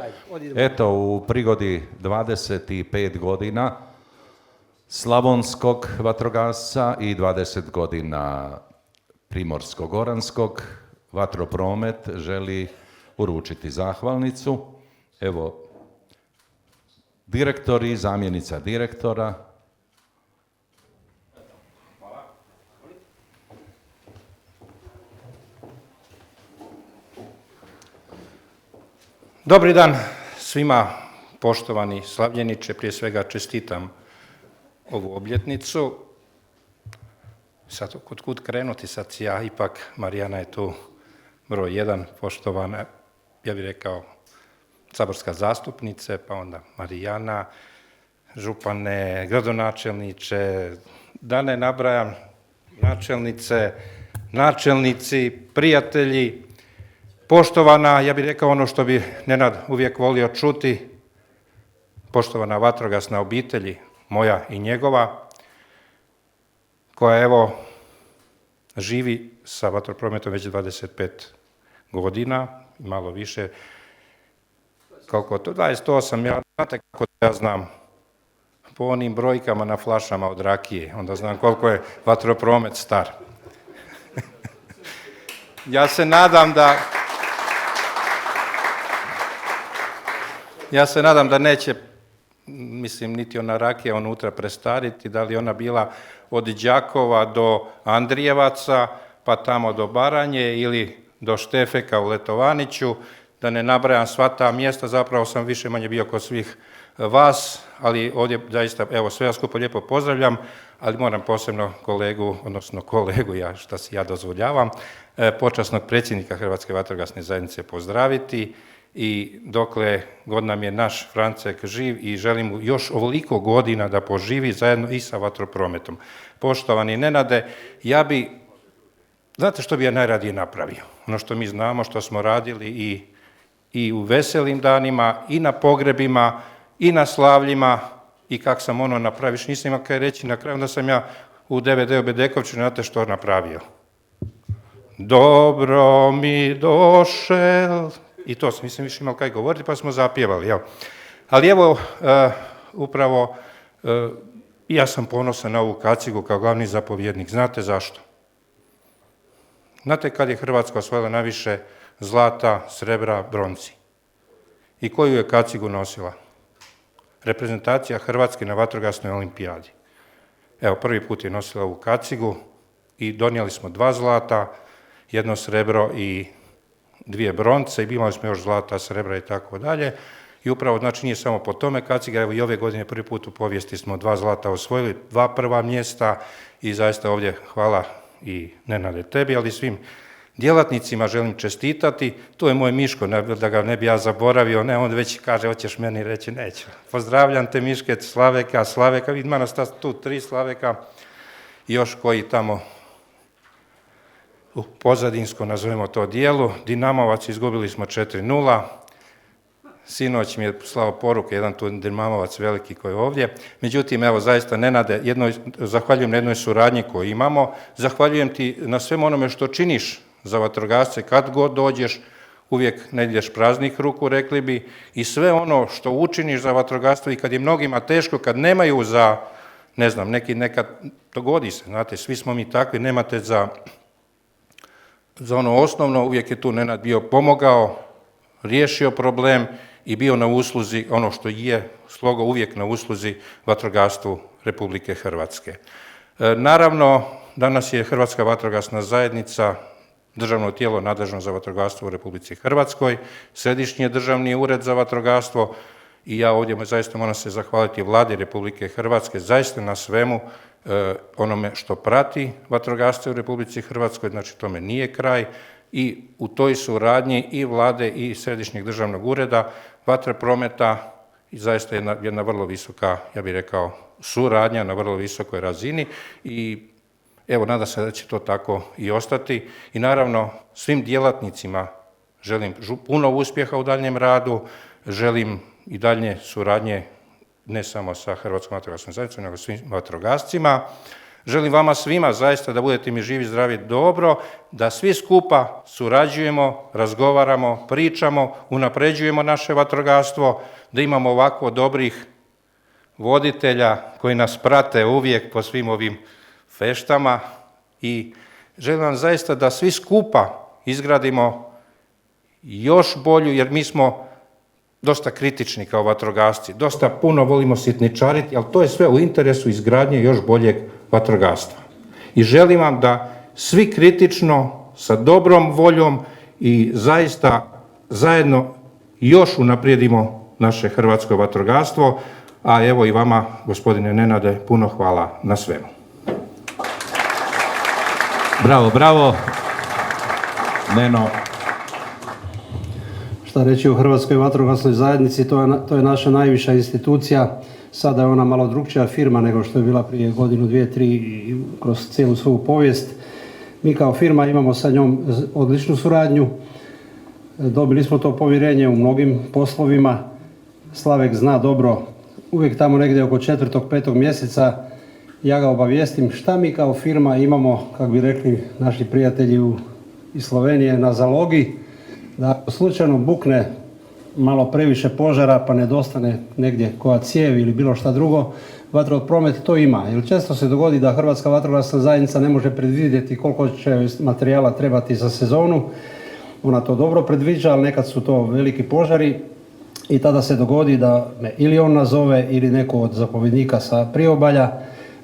Eto, u prigodi 25 godina slavonskog vatrogasca i 20 godina primorsko-goranskog, Vatropromet želi uručiti zahvalnicu. Evo, direktor i zamjenica direktora. Dobri dan svima, poštovani slavljeniče, prije svega čestitam ovu obljetnicu. Sad, kud krenuti, sad ja, ipak Marijana je tu broj 1, poštovana, ja bih rekao, saborska zastupnice, pa onda Marijana, župane, gradonačelniče, da ne nabrajam, načelnice, načelnici, prijatelji, poštovana, ja bih rekao ono što bi Nenad uvijek volio čuti, poštovana vatrogasna obitelji, moja i njegova, koja evo živi sa vatroprometom već 25 godina, malo više, koliko to, 28, ja, znate kako ja znam, po onim brojkama na flašama od rakije, onda znam koliko je vatropromet star. Ja se nadam da neće mislim, niti ona rakija unutra prestariti, da li ona bila od Đakova do Andrijevaca, pa tamo do Baranje ili do Štefeka u Letovaniću, da ne nabrajam sva ta mjesta, zapravo sam više manje bio kod svih vas, ali ovdje zaista, evo, sve vas skupo lijepo pozdravljam, ali moram posebno kolegu, šta si ja dozvoljavam, počasnog predsjednika Hrvatske vatrogasne zajednice pozdraviti i dokle god nam je naš Francek živ i želim mu još ovoliko godina da poživi zajedno i sa vatroprometom. Poštovani Nenade, znate što bi ja najradije napravio? Ono što mi znamo, što smo radili i u veselim danima, i na pogrebima, i na slavljima, i kak sam ono napravio, nisam imao kaj reći na kraju, onda sam ja u DVD-u Bedekovčinu, znate što napravio? Dobro mi došel, i to nisam više imao kaj govoriti, pa smo zapjevali, evo. Ali evo, upravo, ja sam ponosan na ovu kacigu kao glavni zapovjednik. Znate zašto? Znate kad je Hrvatska osvojila najviše zlata, srebra, bronci? I koju je kacigu nosila? Reprezentacija Hrvatske na vatrogasnoj olimpijadi. Evo, prvi put je nosila ovu kacigu i donijeli smo 2 zlata, 1 srebro i 2 bronce i imali smo još zlata, srebra i tako dalje. I upravo, znači, nije samo po tome kaciga, evo i ove godine prvi put u povijesti smo 2 zlata osvojili, 2 prva mjesta i zaista ovdje hvala i Nenade tebi, ali svim djelatnicima želim čestitati. Tu je moj Miško, da ga ne bi ja zaboravio, ne, on već kaže, hoćeš meni reći, neću. Pozdravljam te Miške, Slaveka, ima nas tu 3 Slaveka i još koji tamo u pozadinsko, nazovemo to, dijelu. Dinamovac izgubili smo 4:0. Sinoć mi je slao poruke, jedan tu Dinamovac veliki koji je ovdje. Međutim, evo, zaista, Nenade, zahvaljujem na jednoj suradnji koju imamo. Zahvaljujem ti na svemu onome što činiš za vatrogasce, kad god dođeš, uvijek ne ideš praznih ruku, rekli bi, i sve ono što učiniš za vatrogastvo i kad je mnogima teško, kad nemaju za, ne znam, nekad dogodi se, znate, svi smo mi takvi, nemate za ono osnovno, uvijek je tu Nenad bio pomogao, riješio problem i bio na usluzi, ono što je slogo, uvijek na usluzi vatrogastvu Republike Hrvatske. Naravno, danas je Hrvatska vatrogasna zajednica državno tijelo nadležno za vatrogastvo u Republici Hrvatskoj, Središnji državni ured za vatrogastvo i ja ovdje zaista moram se zahvaliti Vladi Republike Hrvatske zaista na svemu onome što prati vatrogasce u Republici Hrvatskoj, znači tome nije kraj i u toj suradnji i Vlade i Središnjeg državnog ureda vatroprometa i zaista jedna vrlo visoka, ja bih rekao, suradnja na vrlo visokoj razini i evo, nadam se da će to tako i ostati i naravno svim djelatnicima želim puno uspjeha u daljnjem radu, želim i daljnje suradnje ne samo sa Hrvatskom vatrogasnom zajednicom, nego svim vatrogascima. Želim vama svima zaista da budete mi živi, zdravi, dobro, da svi skupa surađujemo, razgovaramo, pričamo, unapređujemo naše vatrogastvo, da imamo ovako dobrih voditelja koji nas prate uvijek po svim ovim feštama i želim vam zaista da svi skupa izgradimo još bolju, jer mi smo dosta kritični kao vatrogasci, dosta puno volimo sitničariti, ali to je sve u interesu izgradnje još boljeg vatrogastva. I želim vam da svi kritično, sa dobrom voljom i zaista zajedno još unaprijedimo naše hrvatsko vatrogastvo, a evo i vama, gospodine Nenade, puno hvala na svemu. Bravo, bravo. Neno. Šta reći o Hrvatskoj vatrogasnoj zajednici, to je naša najviša institucija. Sada je ona malo drukčija firma nego što je bila prije godinu, 2, 3 kroz cijelu svoju povijest. Mi kao firma imamo sa njom odličnu suradnju. Dobili smo to povjerenje u mnogim poslovima. Slavek zna dobro, uvijek tamo negdje oko 4. 5. mjeseca ja ga obavijestim šta mi kao firma imamo, kako bi rekli naši prijatelji iz Slovenije, na zalogi, da ako slučajno bukne malo previše požara pa nedostane negdje koja cijev ili bilo šta drugo, vatropromet to ima. Jer često se dogodi da Hrvatska vatrogasna zajednica ne može predvidjeti koliko će materijala trebati za sezonu. Ona to dobro predviđa, ali nekad su to veliki požari i tada se dogodi da me ili on nazove ili neko od zapovjednika sa priobalja.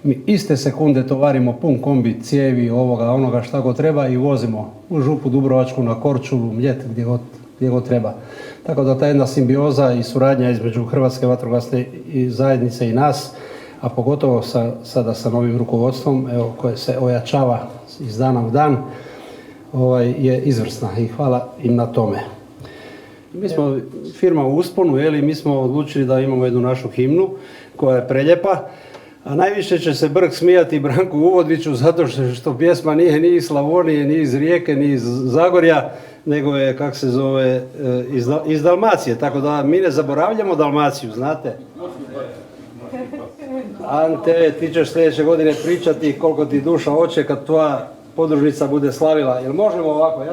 Mi iste sekunde tovarimo pun kombi cijevi, ovoga, onoga šta god treba i vozimo u Župu Dubrovačku, na Korčulu, Mljet, gdje god treba. Tako da ta jedna simbioza i suradnja između Hrvatske vatrogasne zajednice i nas, a pogotovo sada sa novim rukovodstvom, evo, koje se ojačava iz dana u dan, je izvrsna i hvala im na tome. Mi smo firma u usponu, mi smo odlučili da imamo jednu našu himnu koja je preljepa, a najviše će se Brk smijati Branku Uvodviću zato što pjesma nije ni iz Slavonije, ni iz Rijeke, ni iz Zagorja, nego je, kak se zove, iz Dalmacije. Tako da mi ne zaboravljamo Dalmaciju, znate. Ante, ti ćeš sljedeće godine pričati koliko ti duša hoće kad tvoja podružnica bude slavila. Jel možemo ovako?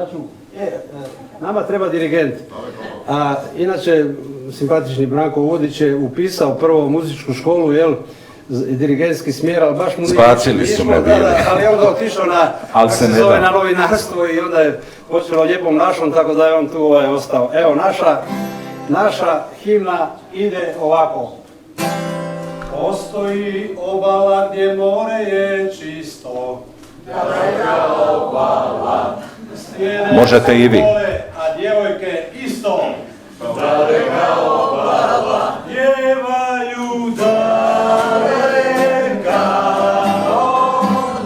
Nama treba dirigent. A inače, simpatični Branko Uvodić je upisao prvo muzičku školu, dirigentski smjer, ali baš mu nije... Spacili su me bili. Ali je onda otišao na novinarstvo i onda je počelo lijepom našom, tako da je on tu ostao. Evo, naša himna ide ovako. Postoji obala gdje more je čisto, daleka obala, možete i vi. A djevojke isto, daleka obala, pjevaju daleka,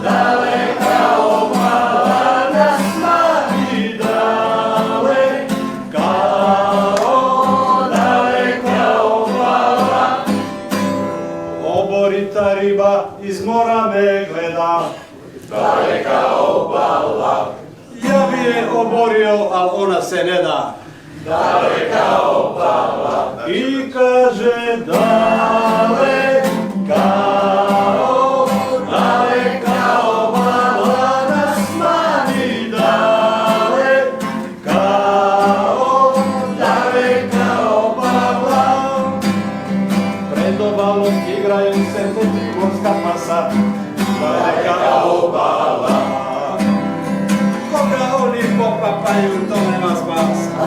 daleka obala, nas slavi daleka, daleka obala, oborita riba iz mora me gleda, daleka obala, ja bi je oborio, al ona se ne da, daleka obala, i kaže daleka, daleka obala, nas mani daleka, daleka obala, pred obalom igraju se morska pasa, daleka obala, koga oni popapaju, to nema spasa,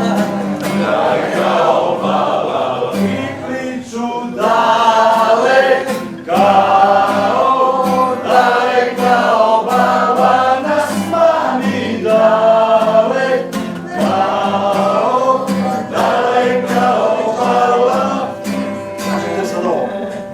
daleka obala, i kliču daleka, daleka obala, nas mani daleka, daleka obala. Kažete sad ovo.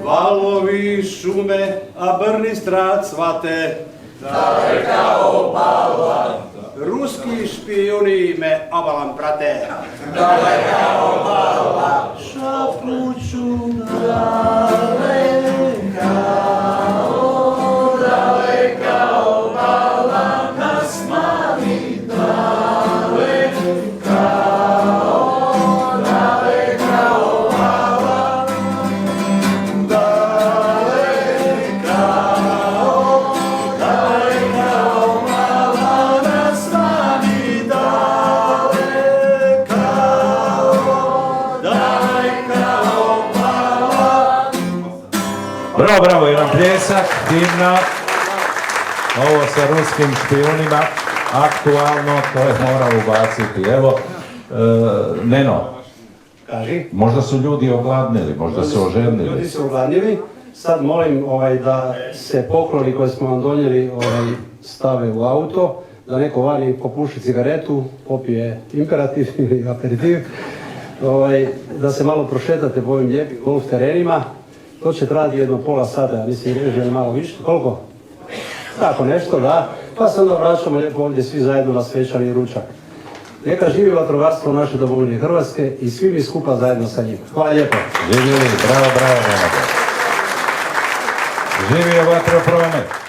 Valovi šume, a brni strat cvate, daleka obala, ruski špijuni me obalom prate, daleka obala, šapuću daleka, daleka obala, nas mani daleka, daleka obala, daleka, daleka obala, nas mani daleka, daleka obala. Bravo, jedan pljesak, divna. Ovo sa ruskim špijunima, aktualno, to je morao ubaciti. Evo, Neno, Kaži. možda su ljudi ogladnili, možda su ožednili. Ljudi su ogladnili. Sad molim da se pokloni koje smo vam donijeli stave u auto, da neko vani popuši cigaretu, popije imperativ ili aperitiv, da se malo prošetate po ovim lijepim golf terenima. To će trajati jedno pola sata, ja mislim, reže malo više. Koliko? Tako nešto, da. Pa se onda vraćamo lijepo ovdje svi zajedno na svečani ručak. Neka živi vatrogastvo naše domovine Hrvatske i svi mi skupa zajedno sa njim. Hvala lijepo. Živjeli, bravo, Nenade. Živio vatropromet.